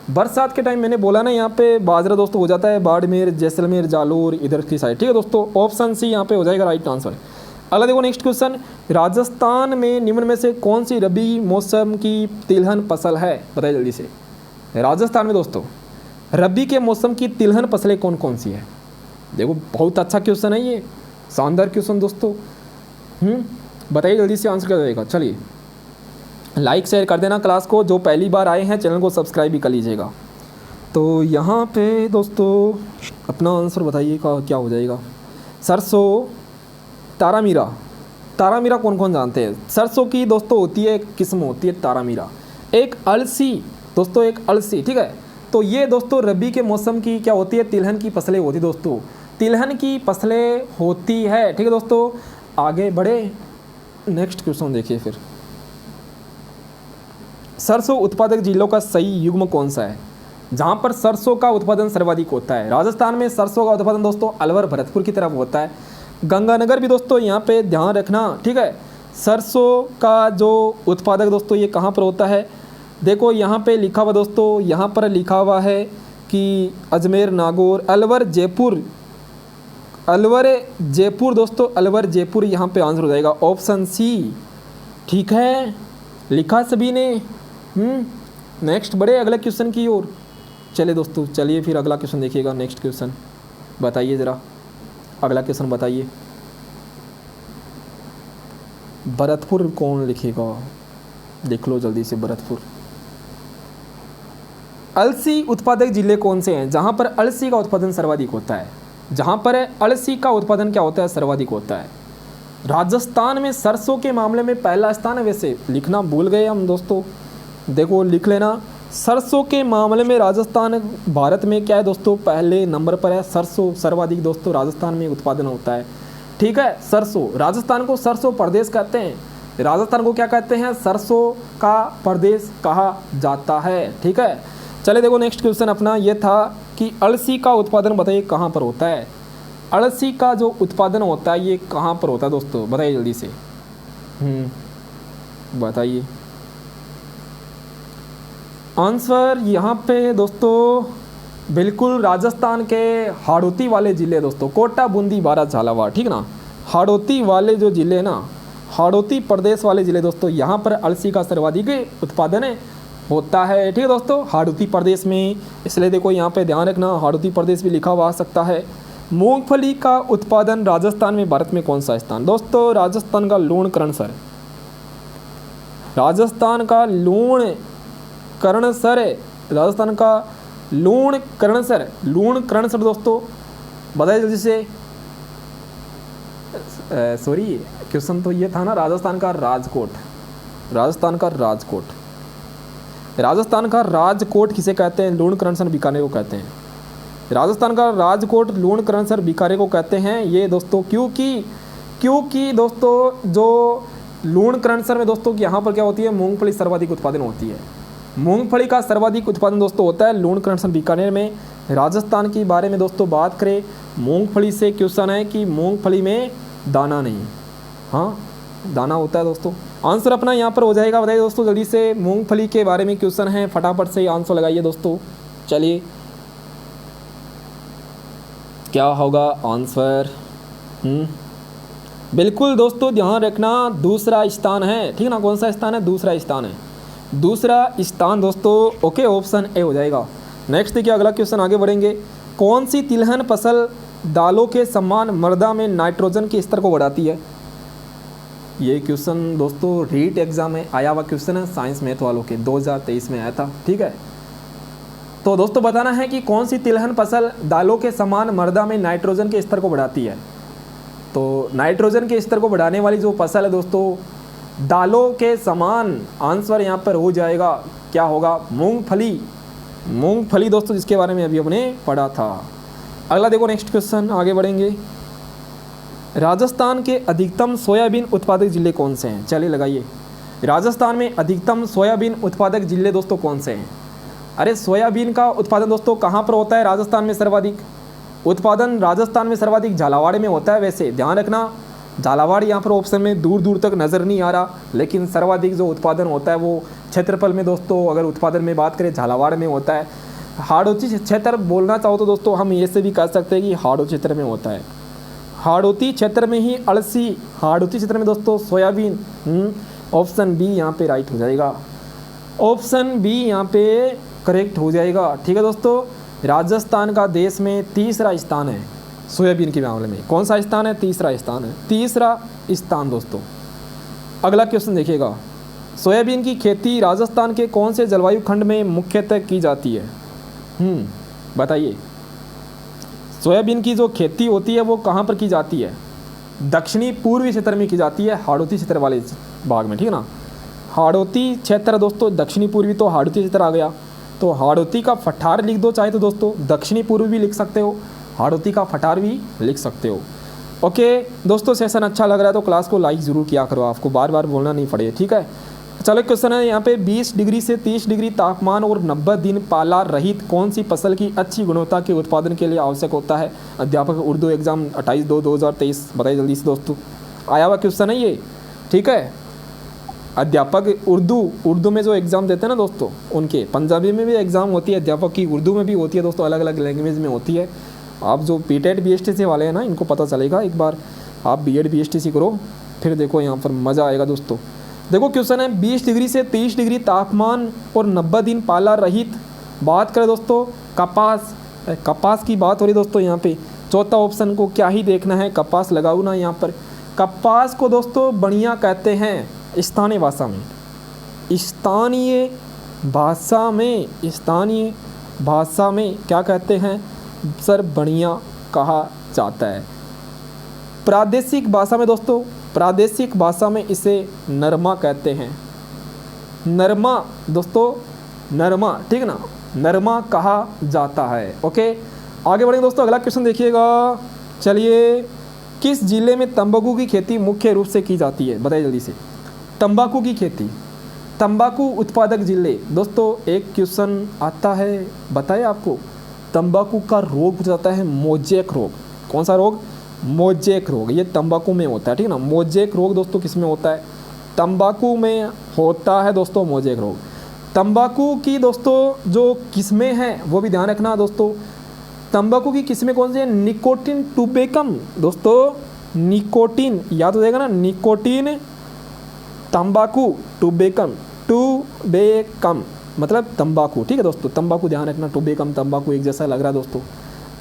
बरसात के टाइम मैंने बोला ना यहाँ पे बाजरा दोस्तों हो जाता है बाड़मेर, जैसलमेर, जालोर इधर की साइड। ठीक है दोस्तों, ऑप्शन सी यहाँ पे हो जाएगा राइट आंसर। अगला देखो नेक्स्ट क्वेश्चन, राजस्थान में निम्न में से कौन सी रबी मौसम की तिलहन फसल है, बताइए जल्दी से। राजस्थान में दोस्तों रबी के मौसम की तिलहन फसलें कौन कौन सी है। देखो बहुत अच्छा क्वेश्चन है ये, शानदार क्वेश्चन दोस्तों। बताइए जल्दी से आंसर क्या जाएगा। चलिए लाइक शेयर कर देना क्लास को, जो पहली बार आए हैं चैनल को सब्सक्राइब भी कर लीजिएगा। तो यहाँ पे दोस्तों अपना आंसर बताइए का क्या हो जाएगा। सरसों, तारामीरा कौन कौन जानते हैं। सरसों की दोस्तों होती है किस्म होती है तारामीरा, एक अलसी दोस्तों, एक अलसी। ठीक है, तो ये दोस्तों रबी के मौसम की क्या होती है, तिलहन की फसलें होती दोस्तों, तिलहन की फसलें होती है। ठीक है दोस्तों, आगे बढ़े नेक्स्ट क्वेश्चन देखिए फिर। सरसों उत्पादक जिलों का सही युग्म कौन सा है, जहाँ पर सरसों का उत्पादन सर्वाधिक होता है। राजस्थान में सरसों का उत्पादन दोस्तों अलवर भरतपुर की तरफ होता है, गंगानगर भी दोस्तों यहाँ पे ध्यान रखना। ठीक है, सरसों का जो उत्पादक दोस्तों ये कहाँ पर होता है, देखो यहाँ पे लिखा हुआ दोस्तों, यहाँ पर लिखा हुआ है कि अजमेर, नागौर, अलवर, जयपुर दोस्तों, अलवर जयपुर यहाँ पे आंसर हो जाएगा ऑप्शन सी। ठीक है, लिखा सभी ने। नेक्स्ट बढ़े अगले क्वेश्चन की ओर। चलिए दोस्तों, चलिए फिर अगला क्वेश्चन देखिएगा। नेक्स्ट क्वेश्चन बताइए ज़रा, अगला क्वेश्चन बताइए। भरतपुर कौन लिखेगा, देख लो जल्दी से। भरतपुर, अलसी उत्पादक जिले कौन से हैं जहां पर अलसी का उत्पादन सर्वाधिक होता है, जहां पर अलसी का उत्पादन क्या होता है, सर्वाधिक होता है। राजस्थान में सरसों के मामले में पहला स्थान है, वैसे लिखना भूल गए हम दोस्तों, देखो लिख लेना। सरसों के मामले में राजस्थान भारत में क्या है दोस्तों, पहले नंबर पर है। सरसों सर्वाधिक दोस्तों राजस्थान में उत्पादन होता है। ठीक है, सरसों, राजस्थान को सरसों प्रदेश कहते हैं, राजस्थान को क्या कहते हैं, सरसों का प्रदेश कहा जाता है। ठीक है, चले देखो नेक्स्ट क्वेश्चन अपना ये था कि अलसी का उत्पादन बताइए कहाँ पर होता है। अलसी का जो उत्पादन होता है ये कहाँ पर होता है दोस्तों, बताइए जल्दी से। बताइए आंसर। यहाँ पे दोस्तों बिल्कुल राजस्थान के हाड़ौती वाले ज़िले दोस्तों, कोटा, बूंदी, बारां, झालावाड़। ठीक ना, हाड़ौती वाले जो ज़िले ना, हाड़ौती प्रदेश वाले ज़िले दोस्तों, यहाँ पर अलसी का सर्वाधिक उत्पादन होता है। ठीक है दोस्तों, हाड़ौती प्रदेश में, इसलिए देखो यहाँ पे ध्यान रखना, हाड़ौती प्रदेश भी लिखा हुआ आ सकता है। मूंगफली का उत्पादन राजस्थान में भारत में कौन सा स्थान दोस्तों, राजस्थान का लूणकरणसर, राजस्थान का लूणकरणसर, राजस्थान का लूणकरणसर दोस्तों, बताइए जल्दी से। सॉरी क्वेश्चन तो ये था ना, राजस्थान का राजकोट, राजस्थान का राजकोट, राजस्थान का राजकोट किसे कहते हैं, लूणकरणसर बीकानेर को कहते हैं। राजस्थान का राजकोट लूणकरणसर बीकानेर को कहते हैं ये दोस्तों, क्योंकि दोस्तों जो लूणकरणसर में दोस्तों यहाँ पर क्या होती है, मूंगफली सर्वाधिक उत्पादन होती है। मूंगफली का सर्वाधिक उत्पादन दोस्तों होता है लूणकरणसर बीकानेर में। राजस्थान के बारे में दोस्तों बात करें, मूंगफली से क्वेश्चन है कि मूंगफली में दाना नहीं, हाँ दाना होता है दोस्तों। आंसर अपना यहाँ पर हो जाएगा, बताइए दोस्तों जल्दी से। मूंगफली के बारे में क्वेश्चन है, फटाफट से आंसर लगाइए दोस्तों। चलिए क्या होगा आंसर। बिल्कुल दोस्तों ध्यान रखना, दूसरा स्थान है। ठीक ना, कौन सा स्थान है, दूसरा स्थान है, दूसरा स्थान दोस्तों। ओके, ऑप्शन ए हो जाएगा। नेक्स्ट देखिए अगला क्वेश्चन, आगे बढ़ेंगे। कौन सी तिलहन फसल दालों के समान मृदा में नाइट्रोजन के स्तर को बढ़ाती है। ये क्वेश्चन दोस्तों रीट एग्जाम में आया हुआ क्वेश्चन है, साइंस मैथ वालों के 2023 में आया था। ठीक है, तो दोस्तों बताना है कि कौन सी तिलहन फसल दालों के समान मृदा में नाइट्रोजन के स्तर को बढ़ाती है। तो नाइट्रोजन के स्तर को बढ़ाने वाली जो फसल है दोस्तों, दालों के समान, आंसर यहाँ पर हो जाएगा क्या होगा, मूंगफली। मूंगफली दोस्तों, जिसके बारे में अभी हमने पढ़ा था। अगला देखो नेक्स्ट क्वेश्चन, आगे बढ़ेंगे। राजस्थान के अधिकतम सोयाबीन उत्पादक जिले कौन से हैं, चलिए लगाइए। राजस्थान में अधिकतम सोयाबीन उत्पादक जिले दोस्तों कौन से हैं। अरे सोयाबीन का उत्पादन दोस्तों कहाँ पर होता है राजस्थान में सर्वाधिक, उत्पादन राजस्थान में सर्वाधिक झालावाड़ में होता है। वैसे ध्यान रखना, झालावाड़ यहाँ पर ऑप्शन में दूर दूर तक नज़र नहीं आ रहा, लेकिन सर्वाधिक जो उत्पादन होता है वो क्षेत्रफल में दोस्तों अगर उत्पादन में बात करें झालावाड़ में होता है। हाड़ौती क्षेत्र बोलना चाहो तो दोस्तों हम ये से भी कह सकते हैं कि हाड़ौती क्षेत्र में होता है। हाड़ौती क्षेत्र में ही अलसी, हाड़ौती क्षेत्र में दोस्तों सोयाबीन, ऑप्शन बी यहाँ पे राइट हो जाएगा। ऑप्शन बी यहाँ पे करेक्ट हो जाएगा। ठीक है दोस्तों, राजस्थान का देश में तीसरा स्थान है सोयाबीन के मामले में। कौन सा स्थान है? तीसरा स्थान है, तीसरा स्थान दोस्तों। अगला क्वेश्चन देखिएगा, सोयाबीन की खेती राजस्थान के कौन से जलवायु खंड में मुख्यतः की जाती है? बताइए, सोयाबीन की जो खेती होती है वो कहाँ पर की जाती है? दक्षिणी पूर्वी क्षेत्र में की जाती है, हाड़ौती क्षेत्र वाले भाग में, ठीक है ना। हाड़ौती क्षेत्र दोस्तों दक्षिणी पूर्वी, तो हाड़ौती क्षेत्र आ गया। तो हाड़ौती का फठार लिख दो चाहे तो दोस्तों, दक्षिणी पूर्वी भी लिख सकते हो, हाड़ौती का फठार भी लिख सकते हो। ओके दोस्तों, सेशन अच्छा लग रहा है तो क्लास को लाइक ज़रूर किया करो, आपको बार बार बोलना नहीं पड़े, ठीक है। चलो क्वेश्चन है यहाँ पे, 20 डिग्री से 30 डिग्री तापमान और 90 दिन पाला रहित कौन सी फसल की अच्छी गुणवत्ता के उत्पादन के लिए आवश्यक होता है? अध्यापक उर्दू एग्जाम 28/2/2023, बताइए जल्दी से दोस्तों, आया हुआ क्वेश्चन है ये, ठीक है। अध्यापक उर्दू में जो एग्ज़ाम देते हैं ना दोस्तों, उनके पंजाबी में भी एग्ज़ाम होती है, अध्यापक की उर्दू में भी होती है दोस्तों, अलग अलग लैंग्वेज में होती है। आप जो बीटेड बीएसटीसी वाले हैं ना, इनको पता चलेगा, एक बार आप बीएड बीएसटीसी करो, फिर देखो यहाँ पर मज़ा आएगा दोस्तों। देखो क्वेश्चन है, 20 डिग्री से 30 डिग्री तापमान और 90 दिन पाला रहित, बात करें दोस्तों कपास की बात हो रही दोस्तों यहाँ पे। चौथा ऑप्शन को क्या ही देखना है, कपास लगाऊ ना यहाँ पर। कपास को दोस्तों बढ़िया कहते हैं स्थानीय भाषा में, स्थानीय भाषा में क्या कहते हैं सर? बढ़िया कहा जाता है। प्रादेशिक भाषा में दोस्तों, प्रादेशिक भाषा में इसे नरमा कहते हैं, नरमा दोस्तों, नरमा, ठीक है ना, नरमा कहा जाता है। ओके आगे बढ़ेंगे दोस्तों, अगला क्वेश्चन देखिएगा। चलिए, किस जिले में तंबाकू की खेती मुख्य रूप से की जाती है? बताइए जल्दी से, तंबाकू की खेती, तंबाकू उत्पादक जिले दोस्तों। एक क्वेश्चन आता है, बताए आपको, तंबाकू का रोग हो जाता है मोज़ेक रोग। कौन सा रोग? मोज़ेक रोग, ये तंबाकू में होता है, ठीक है ना। मोज़ेक रोग दोस्तों किस में होता है? तंबाकू में होता है दोस्तों मोज़ेक रोग। तंबाकू की दोस्तों जो किस्में हैं वो भी ध्यान रखना दोस्तों। तंबाकू की किस्में कौन सी है? निकोटिन टुबेकम दोस्तों, निकोटिन याद हो जाएगा ना, निकोटिन तंबाकू टुबेकम मतलब तंबाकू, ठीक है दोस्तों। तंबाकू ध्यान रखना, टुबेकम तंबाकू एक जैसा लग रहा है दोस्तों।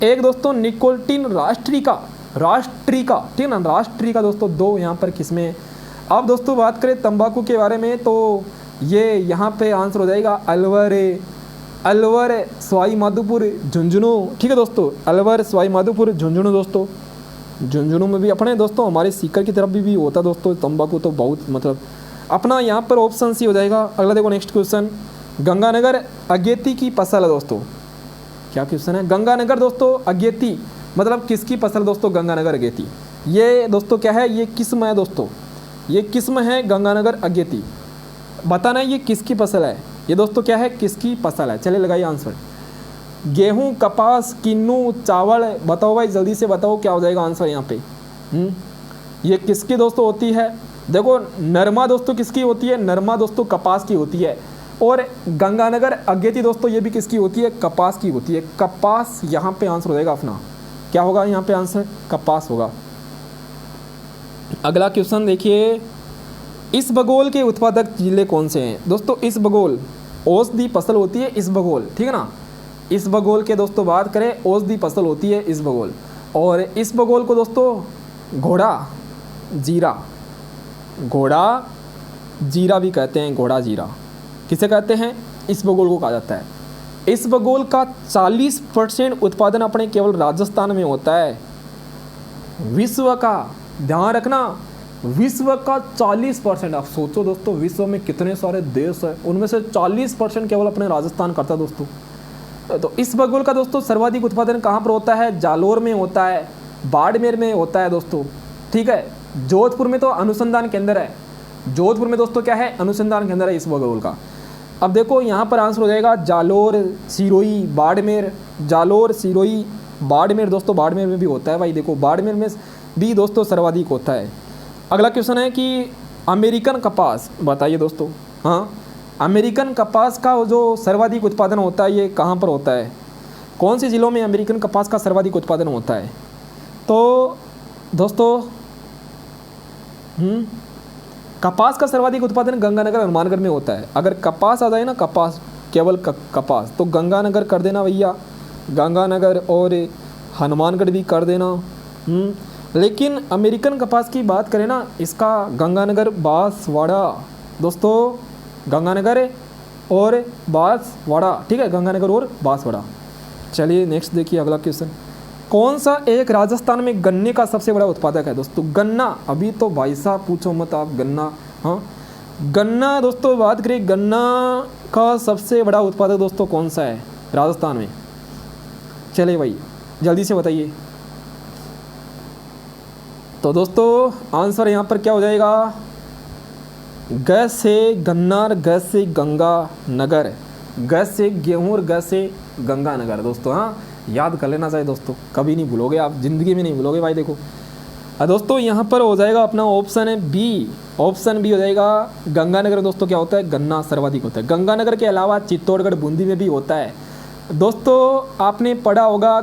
एक दोस्तों निकोटिन राष्ट्रिका, ठीक है ना, राष्ट्रिका दोस्तों, दो यहाँ पर किस्में। अब दोस्तों बात करें तंबाकू के बारे में तो ये यहाँ पे आंसर हो जाएगा अलवर सवाई माधोपुर झुंझुनू, ठीक है दोस्तों, अलवर सवाई माधोपुर झुंझुनू दोस्तों। झुंझुनू में भी अपने दोस्तों हमारे सीकर की तरफ भी होता दोस्तों तंबाकू, तो बहुत मतलब अपना यहाँ पर ऑप्शन सी हो जाएगा। अगला देखो नेक्स्ट क्वेश्चन, गंगानगर अगेती की फसल है दोस्तों। क्या क्वेश्चन है? गंगानगर दोस्तों अगेती मतलब किसकी फसल दोस्तों? गंगानगर अगेती, ये दोस्तों क्या है? ये किस्म है दोस्तों, ये किस्म है गंगानगर अगेती। बताना है ये किसकी फसल है, ये दोस्तों क्या है? किसकी फसल है? चलिए लगाइए आंसर। गेहूं, कपास, किन्नू, चावल, बताओ भाई जल्दी से बताओ क्या हो जाएगा आंसर यहाँ पे। ये किसकी दोस्तों होती है? देखो नरमा दोस्तों किसकी होती है? नरमा दोस्तों कपास की होती है। और गंगानगर अगेती दोस्तों ये भी किसकी होती है? कपास की होती है। कपास यहाँ पे आंसर हो जाएगा अपना, क्या होगा यहाँ पे आंसर? कपास होगा। अगला क्वेश्चन देखिए, इसबगोल के उत्पादक जिले कौन से हैं दोस्तों? इसबगोल औषधि फसल होती है, इसबगोल, ठीक है ना। इसबगोल के दोस्तों बात करें, औषधि फसल होती है इसबगोल। और इसबगोल को दोस्तों घोड़ा जीरा भी कहते हैं, घोड़ा जीरा किसे कहते हैं? इसबगोल को कहा जाता है। इसबगोल का 40% उत्पादन अपने केवल राजस्थान में होता है। विश्व का ध्यान रखना, विश्व का 40%, आप सोचो दोस्तों विश्व में कितने सारे देश हैं, उनमें से 40% केवल अपने राजस्थान करता है दोस्तों। तो इसबगोल का दोस्तों सर्वाधिक उत्पादन कहाँ पर होता है? जालोर में होता है, बाड़मेर में होता है दोस्तों, ठीक है। जोधपुर में तो अनुसंधान केंद्र है, जोधपुर में दोस्तों क्या है? अनुसंधान केंद्र है इसबगोल का। अब देखो यहाँ पर आंसर हो जाएगा जालोर, सिरोही, बाड़मेर, जालोर, सिरोही, बाड़मेर दोस्तों, बाड़मेर में भी होता है भाई, देखो बाड़मेर में भी दोस्तों सर्वाधिक होता है। अगला क्वेश्चन है कि अमेरिकन कपास, बताइए दोस्तों। हाँ, अमेरिकन कपास का जो सर्वाधिक उत्पादन होता है ये कहाँ पर होता है? कौन से ज़िलों में अमेरिकन कपास का सर्वाधिक उत्पादन होता है? तो दोस्तों कपास का सर्वाधिक उत्पादन गंगानगर हनुमानगढ़ में होता है। अगर कपास आ जाए ना, कपास केवल कपास, तो गंगानगर कर देना भैया, गंगानगर और हनुमानगढ़ भी कर देना। लेकिन अमेरिकन कपास की बात करें ना, इसका गंगानगर बांसवाड़ा दोस्तों, गंगानगर और बांसवाड़ा, ठीक है, गंगानगर और बांसवाड़ा। चलिए नेक्स्ट देखिए अगला क्वेश्चन, कौन सा एक राजस्थान में गन्ने का सबसे बड़ा उत्पादक है दोस्तों? गन्ना, अभी तो भाई साहब पूछो मत आप, गन्ना। हाँ, गन्ना दोस्तों बात करें, गन्ना का सबसे बड़ा उत्पादक दोस्तों कौन सा है राजस्थान में? चलिए भाई जल्दी से बताइए। तो दोस्तों आंसर यहाँ पर क्या हो जाएगा? ग से गन्ना, ग से गंगा नगर, ग से गेहूँ और ग से गंगानगर दोस्तों। हाँ, याद कर लेना चाहिए दोस्तों, कभी नहीं भूलोगे आप, ज़िंदगी में नहीं भूलोगे भाई। देखो दोस्तों यहाँ पर हो जाएगा अपना ऑप्शन है बी, ऑप्शन बी हो जाएगा गंगानगर। दोस्तों क्या होता है? गन्ना सर्वाधिक होता है। गंगानगर के अलावा चित्तौड़गढ़, बूंदी में भी होता है। दोस्तों आपने पढ़ा होगा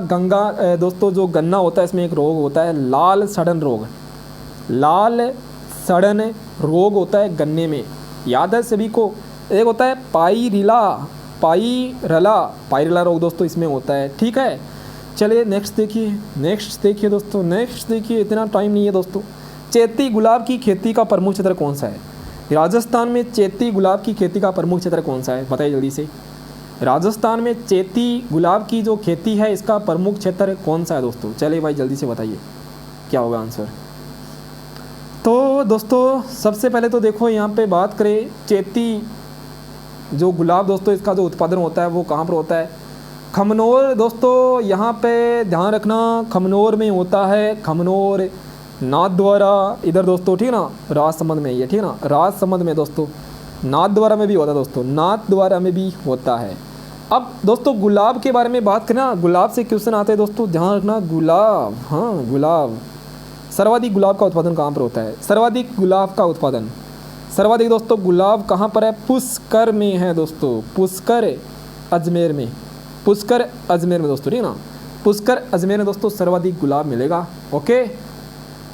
दोस्तों जो गन्ना होता है इसमें एक रोग होता है लाल सड़न रोग, लाल सड़न रोग होता है गन्ने में, याद है सभी को। एक होता है पायरिला रोग दोस्तों इसमें होता है, ठीक है। चलिए नेक्स्ट देखिए दोस्तों, नेक्स्ट देखिए, इतना टाइम नहीं है दोस्तों। चैती गुलाब की खेती का प्रमुख क्षेत्र कौन सा है? राजस्थान में चैती गुलाब की खेती का प्रमुख क्षेत्र कौन सा है? बताइए जल्दी से। राजस्थान में चैती गुलाब की जो खेती है इसका प्रमुख क्षेत्र कौन सा है दोस्तों? चलिए भाई जल्दी से बताइए क्या होगा आंसर। तो दोस्तों सबसे पहले तो देखो यहाँ पे बात करें, चैती जो गुलाब दोस्तों इसका जो उत्पादन होता है वो कहाँ पर होता है? खमनोर दोस्तों, यहाँ पे ध्यान रखना, खमनोर में होता है, खमनोर, नाथद्वारा इधर दोस्तों, ठीक है ना, राजसमंद में ये, ठीक है ना, राजसमंद में दोस्तों, नाथद्वारा में भी होता है दोस्तों, नाथद्वारा में भी होता है। अब दोस्तों गुलाब के बारे में बात करें ना, गुलाब से क्वेश्चन आते हैं दोस्तों, ध्यान रखना, गुलाब, हाँ गुलाब, सर्वाधिक गुलाब का उत्पादन कहाँ पर होता है? सर्वाधिक गुलाब का उत्पादन, सर्वाधिक दोस्तों गुलाब कहाँ पर है? पुष्कर में है दोस्तों, पुष्कर अजमेर में, पुष्कर अजमेर में दोस्तों, ठीक है ना, पुष्कर अजमेर में दोस्तों सर्वाधिक गुलाब मिलेगा। ओके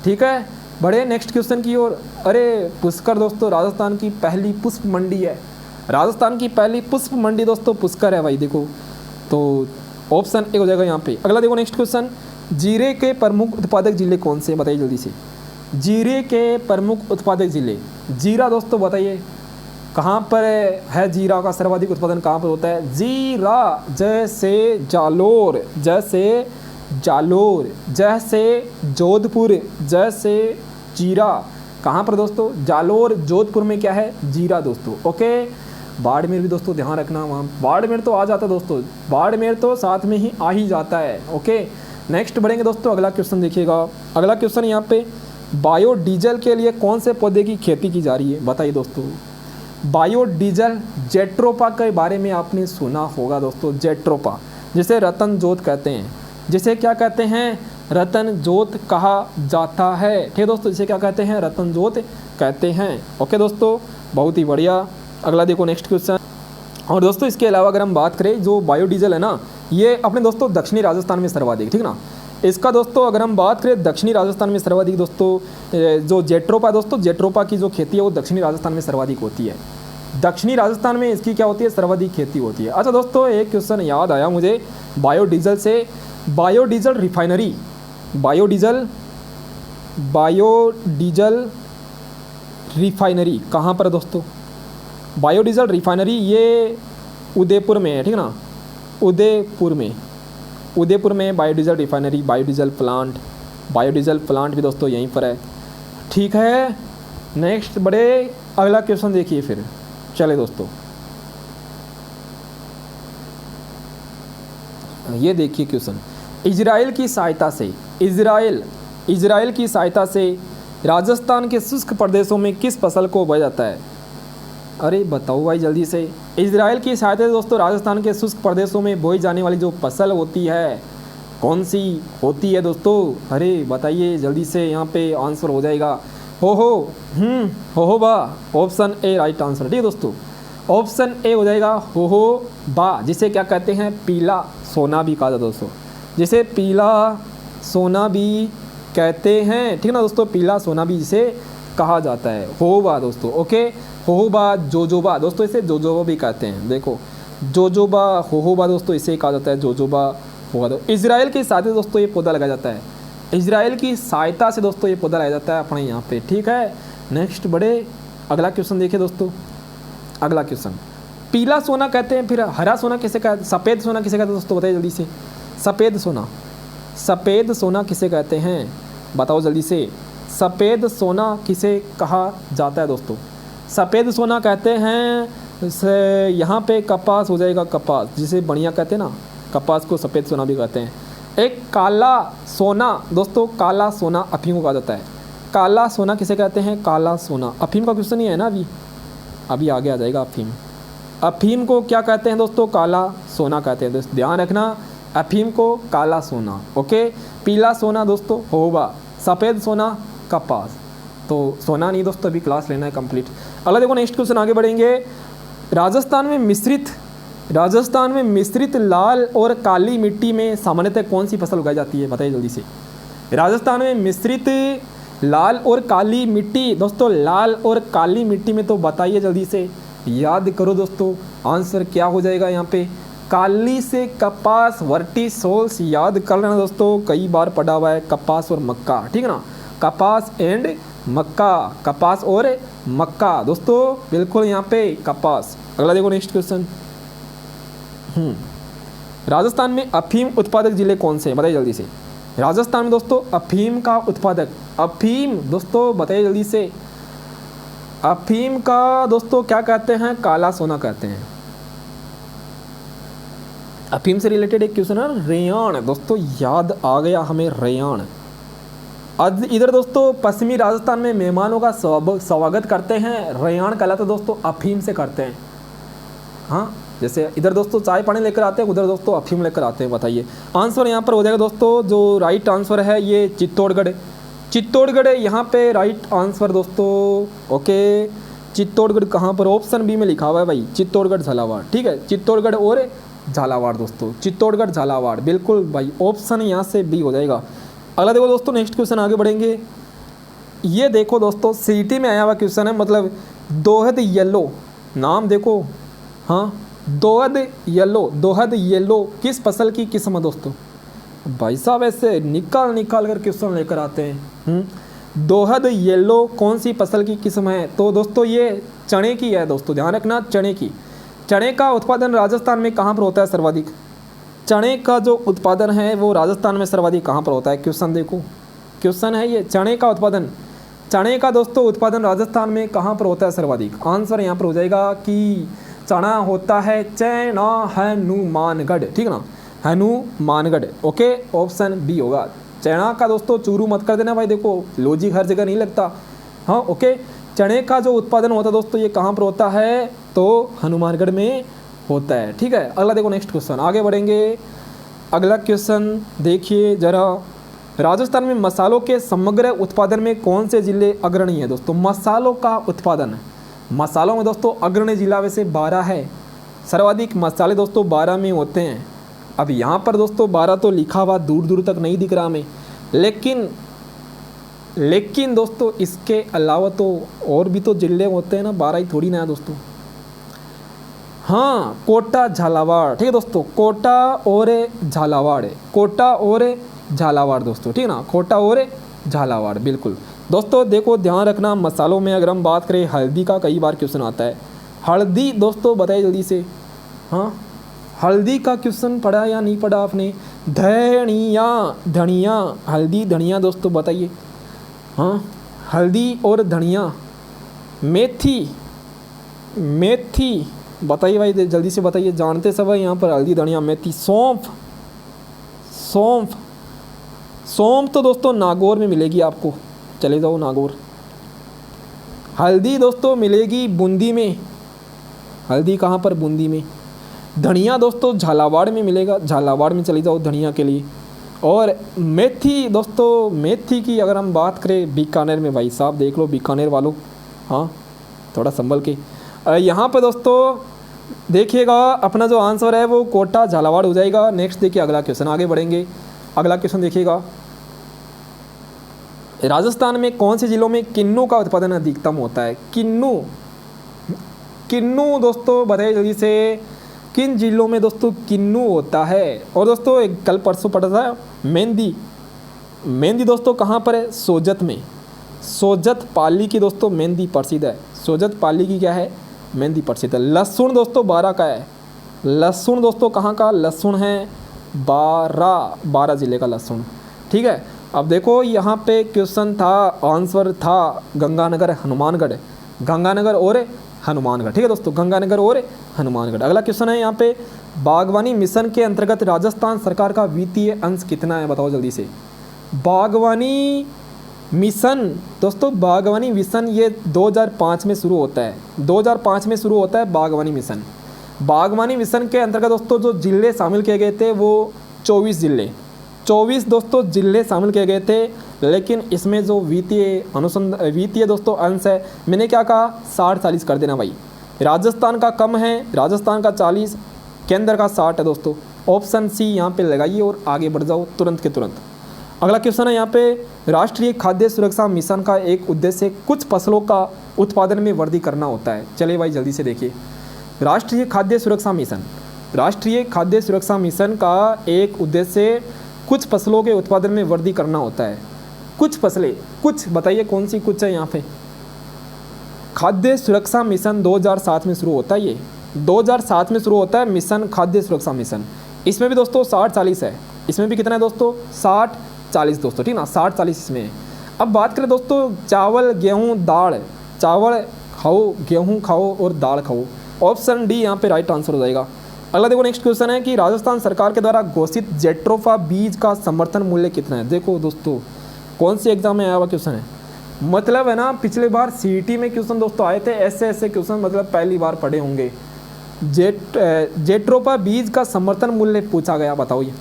ठीक है, बढ़े नेक्स्ट क्वेश्चन की ओर। अरे पुष्कर दोस्तों राजस्थान की पहली पुष्प मंडी है, राजस्थान की पहली पुष्प मंडी दोस्तों पुष्कर है भाई। देखो तो ऑप्शन ए हो जाएगा यहाँ पे। अगला देखो नेक्स्ट क्वेश्चन, जीरे के प्रमुख उत्पादक जिले कौन से? बताइए जल्दी से। जीरे के प्रमुख उत्पादक जिले, जीरा दोस्तों बताइए कहाँ पर है? जीरा का सर्वाधिक उत्पादन कहाँ पर होता है? जीरा, जैसे जालोर, जैसे जालोर, जैसे जोधपुर, जैसे जीरा, कहाँ पर दोस्तों? जालोर, जोधपुर में क्या है? जीरा दोस्तों। ओके, बाड़मेर भी दोस्तों ध्यान रखना, वहाँ बाड़मेर तो आ जाता है दोस्तों, बाड़मेर तो साथ में ही आ ही जाता है। ओके नेक्स्ट बढ़ेंगे दोस्तों, अगला क्वेश्चन देखिएगा। अगला क्वेश्चन यहाँ पे, बायोडीजल के लिए कौन से पौधे की खेती की जा रही है? बताइए दोस्तों। बायोडीजल, जेट्रोपा के बारे में आपने सुना होगा दोस्तों, जेट्रोपा जिसे रतन जोत कहते हैं, जिसे क्या कहते हैं? रतन जोत कहा जाता है, ठीक है दोस्तों, जिसे क्या कहते हैं? रतन जोत कहते हैं। ओके दोस्तों बहुत ही बढ़िया। अगला देखो नेक्स्ट क्वेश्चन। और दोस्तों इसके अलावा अगर हम बात करें, जो बायोडीजल है ना, ये अपने दोस्तों दक्षिणी राजस्थान में सर्वाधिक, ठीक ना। इसका दोस्तों अगर हम बात करें दक्षिणी राजस्थान में सर्वाधिक दोस्तों जो जेट्रोपा है दोस्तों, जेट्रोपा की जो खेती है वो दक्षिणी राजस्थान में सर्वाधिक होती है, दक्षिणी राजस्थान में इसकी क्या होती है? सर्वाधिक खेती होती है। अच्छा दोस्तों एक क्वेश्चन याद आया मुझे बायोडीजल से, बायोडीजल रिफाइनरी, बायोडीजल रिफाइनरी कहाँ पर है दोस्तों? बायोडीजल रिफाइनरी ये उदयपुर में है, ठीक है ना, उदयपुर में बायोडीजल रिफाइनरी, बायोडीजल प्लांट भी दोस्तों यहीं पर है। ठीक है नेक्स्ट बढ़े, अगला क्वेश्चन देखिए फिर। चले दोस्तों ये देखिए क्वेश्चन, इजराइल की सहायता से राजस्थान के शुष्क प्रदेशों में किस फसल को बोया जाता है? अरे बताओ भाई जल्दी से। इजराइल की सहायता से दोस्तों राजस्थान के शुष्क प्रदेशों में बोई जाने वाली जो फसल होती है कौन सी होती है दोस्तों? अरे बताइए जल्दी से, यहाँ पे आंसर हो जाएगा। हो बा, ऑप्शन ए राइट आंसर। ठीक है दोस्तों, ऑप्शन ए हो जाएगा हो बा, जिसे क्या कहते हैं? पीला सोना भी कहा जाता है दोस्तों, जिसे पीला सोना भी कहते हैं। ठीक है ना दोस्तों, पीला सोना भी जिसे कहा जाता है, होबा दोस्तों। ओके, होबा, जोजोबा दोस्तों, इसे जोजोबा भी कहते हैं। देखो जोजोबा, होबा दोस्तों, इसे कहा जाता है जोजोबा होगा। तो इजराइल की सहायता दोस्तों ये पौधा लगाया जाता है, इजराइल की सहायता से दोस्तों ये पौधा लगाया जाता है अपने यहाँ पे। ठीक है, नेक्स्ट बढ़े, अगला क्वेश्चन देखिए दोस्तों। अगला क्वेश्चन, पीला सोना कहते हैं, फिर हरा सोना किसे कहते हैं? सफ़ेद सोना किसे कहते हैं दोस्तों? बताइए जल्दी से। सफ़ेद सोना, सफ़ेद सोना किसे कहते हैं? बताओ जल्दी से। सफ़ेद सोना किसे कहा जाता है दोस्तों? सफ़ेद सोना कहते हैं यहाँ पे कपास हो जाएगा, कपास जिसे बढ़िया कहते हैं ना, कपास को सफ़ेद सोना भी कहते हैं। एक काला सोना दोस्तों, काला सोना अफीम को कहा जाता है। काला सोना किसे कहते हैं? काला सोना। अफीम का क्वेश्चन ही है ना, अभी आगे आ जाएगा। अफीम को क्या कहते हैं दोस्तों? काला सोना कहते हैं दोस्तों, ध्यान रखना, अफीम को काला सोना। ओके, पीला सोना दोस्तों होबा, सफ़ेद सोना कपास। तो सोना नहीं दोस्तों, अभी क्लास लेना है कंप्लीट। अगला देखो, नेक्स्ट क्वेश्चन आगे बढ़ेंगे। राजस्थान में मिश्रित लाल और काली मिट्टी में सामान्यतः कौन सी फसल उगाई जाती है? बताइए जल्दी से। राजस्थान में मिश्रित लाल और काली मिट्टी दोस्तों, लाल और काली मिट्टी में, तो बताइए जल्दी से, याद करो दोस्तों, आंसर क्या हो जाएगा यहाँ पे? काली से कपास, वर्टिसोल्स याद कर लेना दोस्तों, कई बार पढ़ा हुआ है, कपास और मक्का। ठीक है ना, कपास एंड मक्का, कपास और मक्का दोस्तों, बिल्कुल यहाँ पे कपास। अगला देखो, नेक्स्ट क्वेश्चन। राजस्थान में अफीम उत्पादक जिले कौन से हैं? बताइए जल्दी से। राजस्थान में दोस्तों अफीम का उत्पादक, अफीम दोस्तों बताइए जल्दी से। अफीम का दोस्तों क्या कहते हैं? काला सोना कहते हैं। अफीम से रिलेटेड एक क्वेश्चन है, रेयान दोस्तों, याद आ गया हमें, रेयान। आज इधर दोस्तों पश्चिमी राजस्थान में मेहमानों का स्वागत करते हैं, रेयान कहलाता दोस्तों, अफीम से करते हैं। हाँ, जैसे इधर दोस्तों चाय पानी लेकर आते हैं, उधर दोस्तों अफीम लेकर आते हैं। बताइए आंसर यहाँ पर हो जाएगा दोस्तों, जो राइट आंसर है ये चित्तौड़गढ़ यहाँ पे राइट आंसर दोस्तों। ओके, चित्तौड़गढ़ कहाँ पर? ऑप्शन बी में लिखा हुआ है भाई, चित्तौड़गढ़ झालावाड़। ठीक है, चित्तौड़गढ़ और झालावाड़ दोस्तों, चित्तौड़गढ़ झालावाड़, बिल्कुल भाई, ऑप्शन यहाँ से बी हो जाएगा। अगला देखो दोस्तों, नेक्स्ट क्वेश्चन आगे बढ़ेंगे। ये देखो दोस्तों, सीटी में आया हुआ क्वेश्चन है, मतलब दोहद येलो, नाम देखो। हाँ, दोहद येलो किस फसल की किस्म है दोस्तों? भाई साहब ऐसे निकाल कर क्वेश्चन लेकर आते हैं। दोहद येलो कौन सी फसल की किस्म है? तो दोस्तों ये चने की है दोस्तों, ध्यान रखना, चने की। चने का उत्पादन राजस्थान में कहाँ पर होता है सर्वाधिक? चने का जो उत्पादन है वो राजस्थान में सर्वाधिक कहाँ पर होता है? क्वेश्चन देखो, क्वेश्चन है ये, चने का दोस्तों उत्पादन राजस्थान में कहाँ पर होता है सर्वाधिक? आंसर यहाँ पर हो जाएगा कि चना होता है चैना, हनुमानगढ़। ठीक है ना, हनुमानगढ़। ओके, ऑप्शन बी होगा। चना का दोस्तों चूरू मत कर देना भाई, देखो लॉजिक हर जगह नहीं लगता। हाँ, ओके, चने का जो उत्पादन होता है दोस्तों ये कहाँ पर होता है? तो हनुमानगढ़ में होता है। ठीक है, अगला देखो, नेक्स्ट क्वेश्चन आगे बढ़ेंगे। अगला क्वेश्चन देखिए जरा, राजस्थान में मसालों के समग्र उत्पादन में कौन से जिले अग्रणी है दोस्तों? मसालों का उत्पादन, मसालों में दोस्तों अग्रणी जिला वैसे 12 है, सर्वाधिक मसाले दोस्तों 12 में होते हैं। अब यहाँ पर दोस्तों 12 तो लिखा हुआ दूर दूर तक नहीं दिख रहा हमें, लेकिन दोस्तों इसके अलावा तो और भी तो जिले होते हैं ना, 12 ही थोड़ी ना है दोस्तों। हाँ, कोटा झालावाड़। ठीक है दोस्तों, कोटा और झालावाड़ दोस्तों। ठीक है ना, कोटा और झालावाड़, बिल्कुल दोस्तों। देखो ध्यान रखना, मसालों में अगर हम बात करें, हल्दी का कई बार क्वेश्चन आता है। हल्दी दोस्तों बताइए जल्दी से। हाँ, हल्दी का क्वेश्चन पढ़ा या नहीं पढ़ा आपने? धनिया, हल्दी धनिया दोस्तों बताइए। हाँ, हल्दी और धनिया। मेथी बताइए भाई, जल्दी से बताइए, जानते सब है यहाँ पर, हल्दी धनिया मेथी। सौंफ तो दोस्तों नागौर में मिलेगी आपको, चले जाओ नागौर। हल्दी दोस्तों मिलेगी बूंदी में, हल्दी कहाँ पर? बूंदी में। धनिया दोस्तों झालावाड़ में मिलेगा, झालावाड़ में चले जाओ धनिया के लिए। और मेथी दोस्तों, मेथी की अगर हम बात करें बीकानेर में, भाई साहब देख लो बीकानेर वालों, हाँ थोड़ा संभल के। यहाँ पे दोस्तों देखिएगा अपना जो आंसर है वो कोटा झालावाड़ हो जाएगा। नेक्स्ट देखिए अगला क्वेश्चन, आगे बढ़ेंगे। अगला क्वेश्चन देखिएगा, राजस्थान में कौन से जिलों में किन्नू का उत्पादन अधिकतम होता है? किन्नू, किन्नू दोस्तों बताइए जल्दी से, किन जिलों में दोस्तों किन्नू होता है? और दोस्तों एक कल परसों पढ़ा था मेहंदी, मेहंदी दोस्तों कहाँ पर है? सोजत में, सोजत पाली की दोस्तों मेहंदी प्रसिद्ध है। सोजत पाली की क्या है? मेहंदी प्रसिद्ध है। लहसुन दोस्तों बारा का है। लहसुन दोस्तों कहाँ का? लहसुन है बारा जिले का लहसुन, ठीक है। अब देखो यहाँ पे क्वेश्चन था, आंसर था गंगानगर हनुमानगढ़, गंगानगर और हनुमानगढ़, ठीक है दोस्तों, गंगानगर और हनुमानगढ़। अगला क्वेश्चन है यहाँ पे, बागवानी मिशन के अंतर्गत राजस्थान सरकार का वित्तीय अंश कितना है? बताओ जल्दी से। बागवानी मिशन दोस्तों, बागवानी मिशन ये 2005 में शुरू होता है, 2005 में शुरू होता है बागवानी मिशन। बागवानी मिशन के अंतर्गत दोस्तों जो जिले शामिल किए गए थे वो 24 जिले, 24 दोस्तों जिले शामिल किए गए थे। लेकिन इसमें जो वित्तीय दोस्तों अंश है, मैंने क्या कहा 60-40 कर देना भाई। राजस्थान का कम है, राजस्थान का 40, केंद्र का 60 है दोस्तों। ऑप्शन सी यहाँ पे लगाइए और आगे बढ़ जाओ तुरंत के तुरंत। अगला क्वेश्चन है यहाँ पे, राष्ट्रीय खाद्य सुरक्षा मिशन का एक उद्देश्य कुछ फसलों का उत्पादन में वृद्धि करना होता है। चलिए भाई जल्दी से देखिए, राष्ट्रीय खाद्य सुरक्षा मिशन, राष्ट्रीय खाद्य सुरक्षा मिशन का एक उद्देश्य कुछ फसलों के उत्पादन में वृद्धि करना होता है। कुछ फसलें, कुछ बताइए कौन सी कुछ है यहाँ पे? खाद्य सुरक्षा मिशन 2007 में शुरू होता है, ये 2007 में शुरू होता है मिशन, खाद्य सुरक्षा मिशन। इसमें भी दोस्तों 60-40 है, इसमें भी कितना है दोस्तों 60-40 दोस्तों, ठीक ना, 60-40 इसमें है। अब बात करें दोस्तों चावल गेहूँ दाल, चावल खाओ गेहूँ खाओ और दाल खाओ, ऑप्शन डी यहाँ पे राइट आंसर हो जाएगा। अगला देखो नेक्स्ट क्वेश्चन है कि राजस्थान सरकार के द्वारा घोषित जेट्रोफा बीज का समर्थन मूल्य कितना है? देखो दोस्तों कौन से एग्जाम में आया हुआ क्वेश्चन है, मतलब है ना पिछले बार सीईटी में क्वेश्चन दोस्तों आए थे, ऐसे क्वेश्चन मतलब पहली बार पढ़े होंगे। जेट्रोफा बीज का समर्थन मूल्य पूछा गया, बताओ ये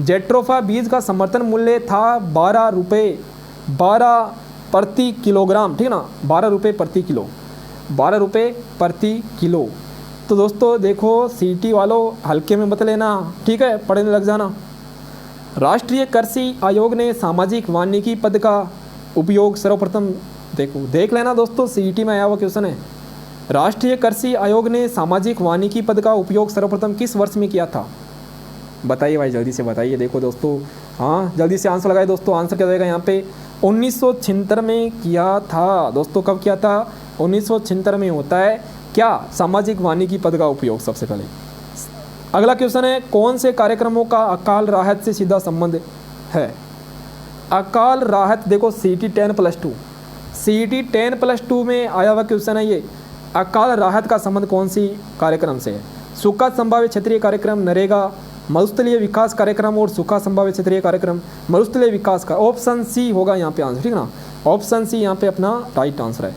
जेट्रोफा बीज का समर्थन मूल्य था 12 रुपये, 12 प्रति किलोग्राम, ठीक ना, 12 रुपये प्रति किलो, 12 रुपये प्रति किलो। तो दोस्तों देखो सीईटी वालों हल्के में मत लेना, ठीक है, पढ़ने लग जाना। राष्ट्रीय कृषि आयोग ने सामाजिक वानिकी पद का उपयोग सर्वप्रथम, देखो देख लेना दोस्तों, सीईटी में आया हुआ क्वेश्चन है। राष्ट्रीय कृषि आयोग ने सामाजिक वानिकी पद का उपयोग सर्वप्रथम किस वर्ष में किया था? बताइए भाई जल्दी से बताइए। देखो दोस्तों, हाँ जल्दी से आंसर लगाए दोस्तों। आंसर क्या जाएगा यहाँ पे? 1976 में किया था दोस्तों। कब किया था? 1976 में होता है क्या? सामाजिक वानिकी पद का उपयोग सबसे पहले। अगला क्वेश्चन है, कौन से कार्यक्रमों का अकाल राहत से सीधा संबंध है? अकाल राहत देखो सीईटी 10+2, सीईटी 10+2 में आया हुआ क्वेश्चन है ये। अकाल राहत का संबंध कौन सी कार्यक्रम से है? सूखा संभाव्य क्षेत्रीय कार्यक्रम, नरेगा, मरुस्थलीय विकास कार्यक्रम और सूखा संभाव्य क्षेत्रीय कार्यक्रम, मरुस्थलीय विकास का। ऑप्शन सी होगा यहाँ पे आंसर, ठीक ना, ऑप्शन सी यहाँ पे अपना राइट आंसर है।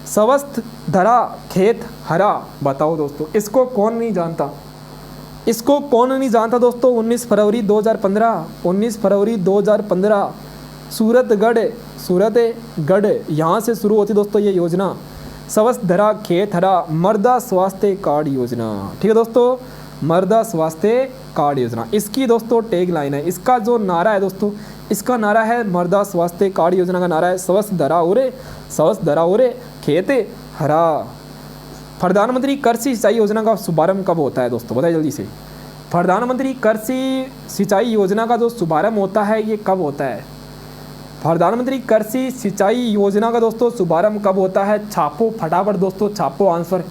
स्वस्थ धरा खेत हरा, बताओ दोस्तों इसको कौन नहीं जानता, इसको कौन नहीं जानता दोस्तों? 19 फरवरी 2015, 19 फरवरी 2015 सूरतगढ़ यहाँ से शुरू होती दोस्तों ये योजना, स्वस्थ धरा खेत हरा मृदा स्वास्थ्य कार्ड योजना, ठीक है दोस्तों, मृदा स्वास्थ्य कार्ड योजना। इसकी दोस्तों टैग लाइन है, इसका जो नारा है दोस्तों, इसका नारा है मृदा स्वास्थ्य कार्ड योजना का नारा है स्वस्थ धरा और खेत हरा। प्रधानमंत्री कृषि सिंचाई योजना का शुभारंभ कब होता है दोस्तों? बताइए जल्दी से। प्रधानमंत्री कृषि सिंचाई योजना का जो शुभारंभ होता है ये कब होता है? प्रधानमंत्री कृषि सिंचाई योजना का दोस्तों शुभारंभ कब होता है? छापो फटाफट दोस्तों, छापो आंसर।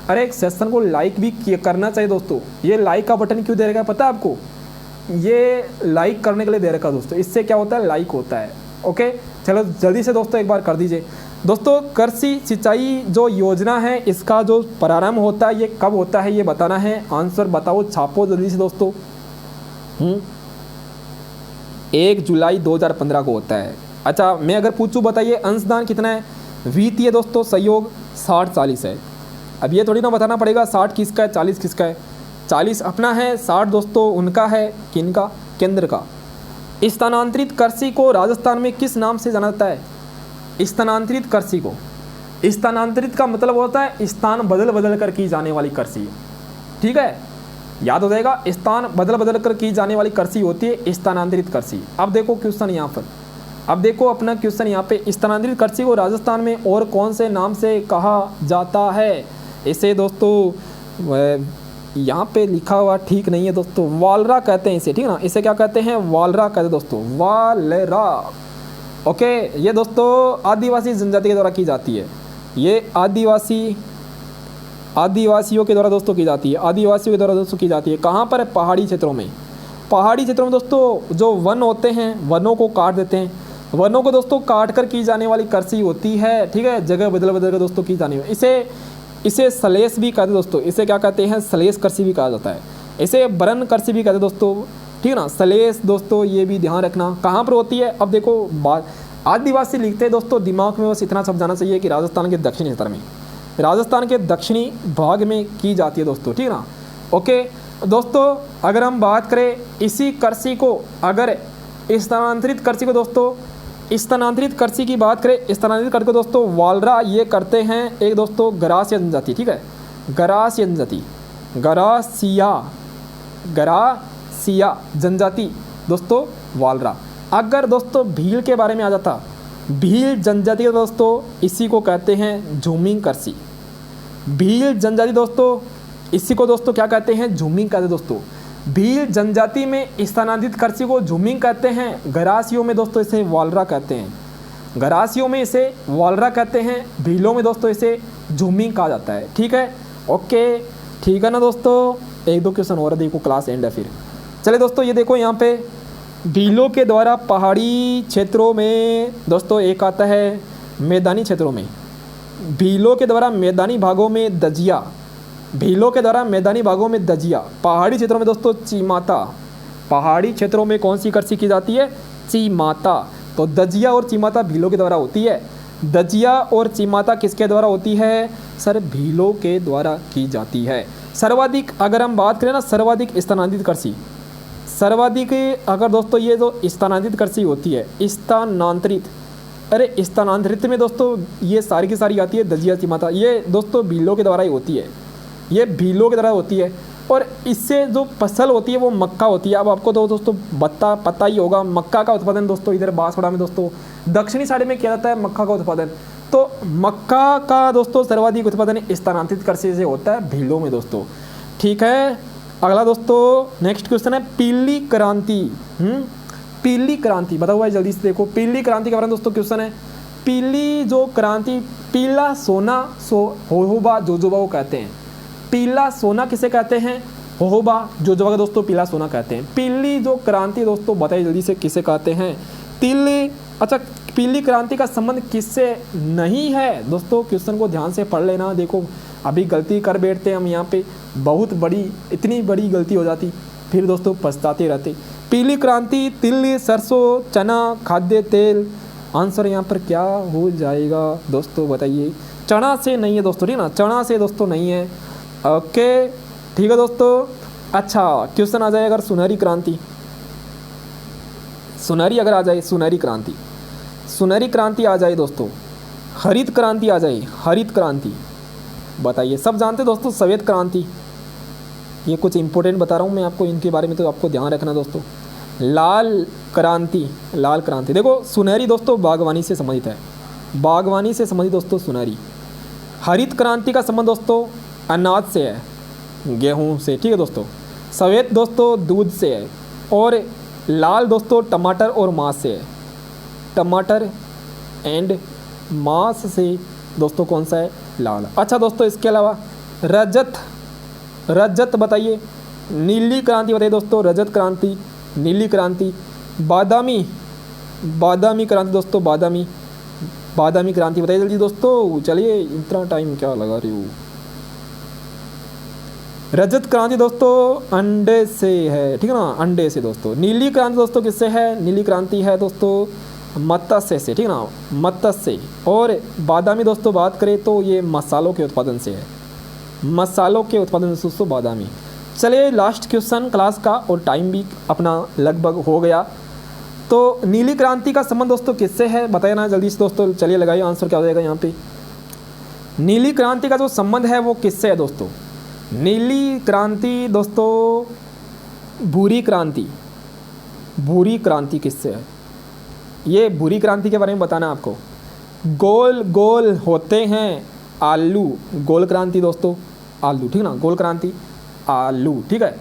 अरे एक सेशन को लाइक भी करना चाहिए दोस्तों। ये लाइक का बटन क्यों दे रखा है पता है आपको? ये लाइक करने के लिए दे रखा है दोस्तों, इससे क्या होता है? लाइक होता है। ओके चलो जल्दी से दोस्तों एक बार कर दीजिए। दोस्तों कृषि सिंचाई जो योजना है इसका जो प्रारंभ होता है ये कब होता है ये बताना है। आंसर बताओ, छापो जल्दी से दोस्तों। 1 जुलाई 2015 को होता है। अच्छा मैं अगर पूछूं बताइए अंशदान कितना है? वित्तीय दोस्तों सहयोग 60-40 है। अब ये थोड़ी ना बताना पड़ेगा 60 किसका है 40 किसका है। 40 अपना है, 60 दोस्तों उनका है, किनका? केंद्र का। स्थानांतरित कृषि को राजस्थान में किस नाम से जाना जाता है? स्थानांतरित कृषि को, स्थानांतरित का मतलब होता है स्थान बदल बदल कर की जाने वाली कृषि, ठीक है, याद हो जाएगा। स्थान बदल बदल कर की जाने वाली कृषि होती है स्थानांतरित कृषि। अब देखो क्वेश्चन यहाँ पर, अब देखो अपना क्वेश्चन यहाँ पे, स्थानांतरित कृषि को राजस्थान में और कौन से नाम से कहा जाता है? इसे दोस्तों यहाँ पे लिखा हुआ ठीक नहीं है दोस्तों, वालरा कहते हैं इसे, ठीक है ना, इसे क्या कहते हैं? वालरा कहते हैं दोस्तों, वालरा। ओके, ये दोस्तों आदिवासी जनजाति के द्वारा की जाती है, ये आदिवासियों के द्वारा दोस्तों की जाती है, आदिवासियों के द्वारा दोस्तों की जाती है। कहाँ पर है? पहाड़ी क्षेत्रों में। पहाड़ी क्षेत्रों में दोस्तों जो वन होते हैं, वनों को काट देते हैं, वनों को दोस्तों काट कर की जाने वाली कृषि होती है, ठीक है, जगह बदल बदल कर दोस्तों की जाने वाली। इसे सलेस भी कहते हैं दोस्तों, इसे क्या कहते हैं? सलेस कृषि भी कहा जाता है, इसे बरन कृषि भी कहते हैं दोस्तों, ठीक है ना। सलेस दोस्तों ये भी ध्यान रखना कहाँ पर होती है। अब देखो आदिवासी लिखते हैं दोस्तों, दिमाग में बस इतना सब जाना चाहिए कि राजस्थान के दक्षिणी क्षेत्र में, राजस्थान के दक्षिणी भाग में की जाती है दोस्तों, ठीक है ना। ओके दोस्तों, अगर हम बात करें इसी कृषि को, अगर स्थानांतरित कृषि को दोस्तों, स्थानांतरित कृषि की बात करें, स्थानांतरित कृषि को दोस्तों वालरा ये करते हैं एक दोस्तों गरासिया जनजाति, ठीक है, गरासिया जनजाति, गरासिया जनजाति दोस्तों वालरा। अगर दोस्तों भील के बारे में आ जाता, भील जनजाति दोस्तों इसी को कहते हैं झूमिंग कृषि, भील जनजाति दोस्तों इसी को दोस्तों क्या कहते हैं? झूमिंग कहते हैं दोस्तों। भील जनजाति में स्थानांतरित कृषि को झूमिंग कहते हैं, गरासियों में दोस्तों इसे वालरा कहते हैं, गरासियों में इसे वालरा कहते हैं, भीलों में दोस्तों इसे झूमिंग कहा जाता है, ठीक है। ओके, ठीक है ना दोस्तों, एक दो क्वेश्चन और देखो, क्लास एंड है फिर। चलिए दोस्तों, ये देखो यहाँ पे भीलों के द्वारा पहाड़ी क्षेत्रों में दोस्तों एक आता है मैदानी क्षेत्रों में, भीलों के द्वारा मैदानी भागों में दजिया, भीलों के द्वारा मैदानी भागों में दजिया, पहाड़ी क्षेत्रों में दोस्तों चीमाता, पहाड़ी क्षेत्रों में कौन सी कृषि की जाती है? चीमाता। तो दजिया और चीमाता भीलों के द्वारा होती है, दजिया और चीमाता किसके द्वारा होती है? सर भीलों के द्वारा की जाती है। सर्वाधिक अगर हम बात करें ना, सर्वाधिक स्थानांतरित कृषि, सर्वाधिक अगर दोस्तों ये जो स्थानांतरित कृषि होती है, स्थानांतरित, अरे स्थानांतरित में दोस्तों ये सारी की सारी आती है दजिया चीमाता, ये दोस्तों भीलों के द्वारा ही होती है, ये भीलों की तरह होती है। और इससे जो फसल होती है वो मक्का होती है। अब आपको तो दोस्तों पता ही होगा, मक्का का उत्पादन दोस्तों इधर बांसवाड़ा में दोस्तों दक्षिणी साइड में किया जाता है मक्का का उत्पादन। तो मक्का का दोस्तों सर्वाधिक उत्पादन स्थानांतरित कृषि से होता है भीलों में दोस्तों, ठीक है। अगला दोस्तों नेक्स्ट क्वेश्चन है पीली क्रांति। पीली क्रांति बताओ भाई जल्दी से देखो, पीली क्रांति के बारे में दोस्तों क्वेश्चन है। पीली जो क्रांति, पीला सोना होहोबा जोजोबा को कहते हैं, पीला सोना किसे कहते हैं? होहोबा जोजोबा का दोस्तों पीला सोना कहते हैं। पीली जो क्रांति दोस्तों बताइए जल्दी से किसे कहते हैं? तिल। अच्छा, पीली क्रांति का संबंध किससे नहीं है दोस्तों? क्वेश्चन को ध्यान से पढ़ लेना। देखो अभी गलती कर बैठते हम यहाँ पे, बहुत बड़ी, इतनी बड़ी गलती हो जाती, फिर दोस्तों पछताते रहते। पीली क्रांति, तिल, सरसों, चना, खाद्य तेल। आंसर यहाँ पर क्या हो जाएगा दोस्तों बताइए? चना से नहीं है दोस्तों, ठीक है ना, चना से दोस्तों नहीं है। ओके ठीक है दोस्तों। अच्छा क्वेश्चन आ जाए अगर सुनहरी क्रांति, सुनहरी अगर आ जाए, सुनहरी क्रांति, सुनहरी क्रांति आ जाए दोस्तों, हरित क्रांति आ जाए, हरित क्रांति बताइए। सब जानते दोस्तों सफ़ेद क्रांति, ये कुछ इंपॉर्टेंट बता रहा हूँ मैं आपको, इनके बारे में तो आपको ध्यान रखना दोस्तों। लाल क्रांति, लाल क्रांति देखो सुनहरी दोस्तों बागवानी से संबंधित है, बागवानी से संबंधित दोस्तों सुनहरी। हरित क्रांति का संबंध दोस्तों अनाज से है, गेहूं से, ठीक है दोस्तों। सफ़ेद दोस्तों दूध से है, और लाल दोस्तों टमाटर और मांस से है, टमाटर एंड मांस से दोस्तों कौन सा है? लाल। अच्छा दोस्तों इसके अलावा रजत, रजत बताइए। नीली क्रांति बताइए दोस्तों, रजत क्रांति, नीली क्रांति। बादामी, बादामी क्रांति दोस्तों, बादामी, बादामी क्रांति बताइए जल्दी दोस्तों। चलिए इतना टाइम क्या लगा रही हूँ। रजत क्रांति दोस्तों अंडे से है, ठीक है ना, अंडे से दोस्तों। नीली क्रांति दोस्तों किससे है? नीली क्रांति है दोस्तों मत्स्य से, ठीक है ना, मत्स्य। और बादामी दोस्तों बात करें तो ये मसालों के उत्पादन से है, मसालों के उत्पादन से दोस्तों बादामी। चलिए लास्ट क्वेश्चन क्लास का, और टाइम भी अपना लगभग हो गया। तो नीली क्रांति का संबंध दोस्तों किससे है बताइए ना जल्दी से दोस्तों, चलिए लगाइए आंसर क्या हो जाएगा यहाँ पे। नीली क्रांति का जो संबंध है वो किससे है दोस्तों? नीली क्रांति दोस्तों भूरी क्रांति, भूरी क्रांति किससे है? ये भूरी क्रांति के बारे में बताना आपको। गोल गोल होते हैं आलू, गोल क्रांति दोस्तों आलू, ठीक ना, गोल क्रांति आलू, ठीक है।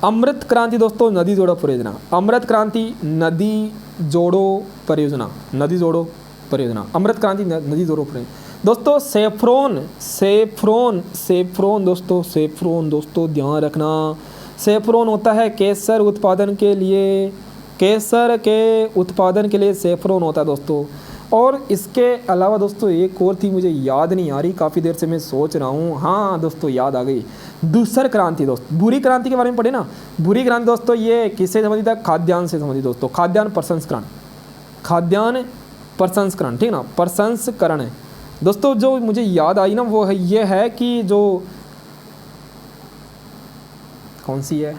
अमृत क्रांति दोस्तों नदी जोड़ो परियोजना, अमृत क्रांति नदी जोड़ो परियोजना, नदी जोड़ो परियोजना, अमृत क्रांति नदी जोड़ो परियोजना। दोस्तों सेफ्रोन, सेफ्रोन, सेफ्रोन दोस्तों, सेफ्रोन दोस्तों ध्यान रखना, सेफ्रोन होता है केसर उत्पादन के लिए, केसर के उत्पादन के लिए सेफ्रोन होता है दोस्तों। और इसके अलावा दोस्तों एक और थी, मुझे याद नहीं आ रही, काफ़ी देर से मैं सोच रहा हूँ। हाँ दोस्तों याद आ गई, दूसर क्रांति दोस्तों, बुरी क्रांति के बारे में पढ़े ना। बुरी क्रांति दोस्तों ये किससे संबंधित है? खाद्यान्न से संबंधित दोस्तों, खाद्यान्न प्रसंस्करण, खाद्यान्न प्रसंस्करण, ठीक ना, प्रसंस्करण है दोस्तों। जो मुझे याद आई ना वो है ये है कि जो कौन सी है,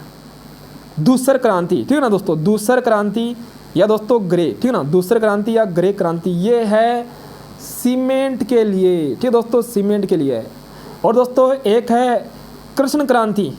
दूसर क्रांति, ठीक है ना दोस्तों, दूसर क्रांति या दोस्तों ग्रे, ठीक है ना, दूसर क्रांति या ग्रे क्रांति, ये है सीमेंट के लिए, ठीक है दोस्तों, सीमेंट के लिए है। और दोस्तों एक है कृष्ण क्रांति,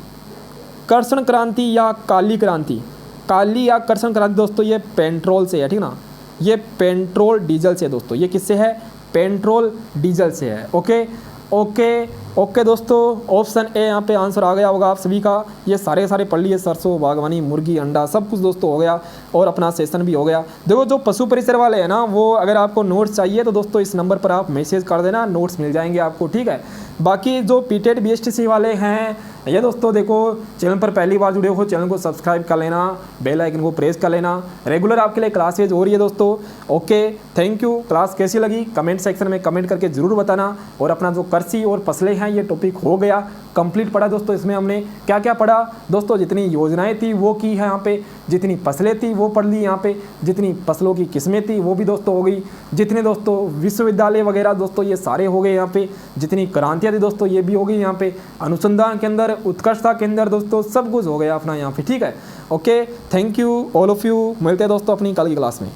कृष्ण क्रांति या काली क्रांति, काली या कृष्ण क्रांति दोस्तों ये पेट्रोल से है, ठीक ना, ये पेट्रोल डीजल से है दोस्तों, ये किससे है? पेट्रोल डीजल से है। ओके ओके ओके दोस्तों, ऑप्शन ए यहाँ पे आंसर आ गया होगा आप सभी का। ये सारे पढ़ लिए, सरसों, बागवानी, मुर्गी, अंडा, सब कुछ दोस्तों हो गया और अपना सेशन भी हो गया। देखो जो पशु परिसर वाले हैं ना, वो अगर आपको नोट्स चाहिए तो दोस्तों इस नंबर पर आप मैसेज कर देना, नोट्स मिल जाएंगे आपको, ठीक है। बाकी जो पीटेड बीएसटीसी वाले हैं ये दोस्तों देखो, चैनल पर पहली बार जुड़े हो, चैनल को सब्सक्राइब कर लेना, बेल आइकन को प्रेस कर लेना, रेगुलर आपके लिए क्लासेज हो रही है दोस्तों। Okay thank you. क्लास कैसी लगी कमेंट सेक्शन में कमेंट करके ज़रूर बताना। और अपना जो कर्सी और फसलें हैं ये टॉपिक हो गया कंप्लीट पढ़ा दोस्तों। इसमें हमने क्या क्या पढ़ा दोस्तों? जितनी योजनाएं थी वो की है यहाँ पे, जितनी फसलें थी वो पढ़ ली यहाँ पे, जितनी फसलों की किस्में थी वो भी दोस्तों हो गई, जितने दोस्तों विश्वविद्यालय वगैरह दोस्तों ये सारे हो गए यहाँ पे, जितनी क्रांतियाँ थी दोस्तों ये भी हो गई यहाँ पे, अनुसंधान के अंदर, उत्कर्षता के अंदर दोस्तों सब कुछ हो गया अपना यहाँ पे, ठीक है। Okay thank you all of you, मिलते हैं दोस्तों अपनी कल की क्लास में।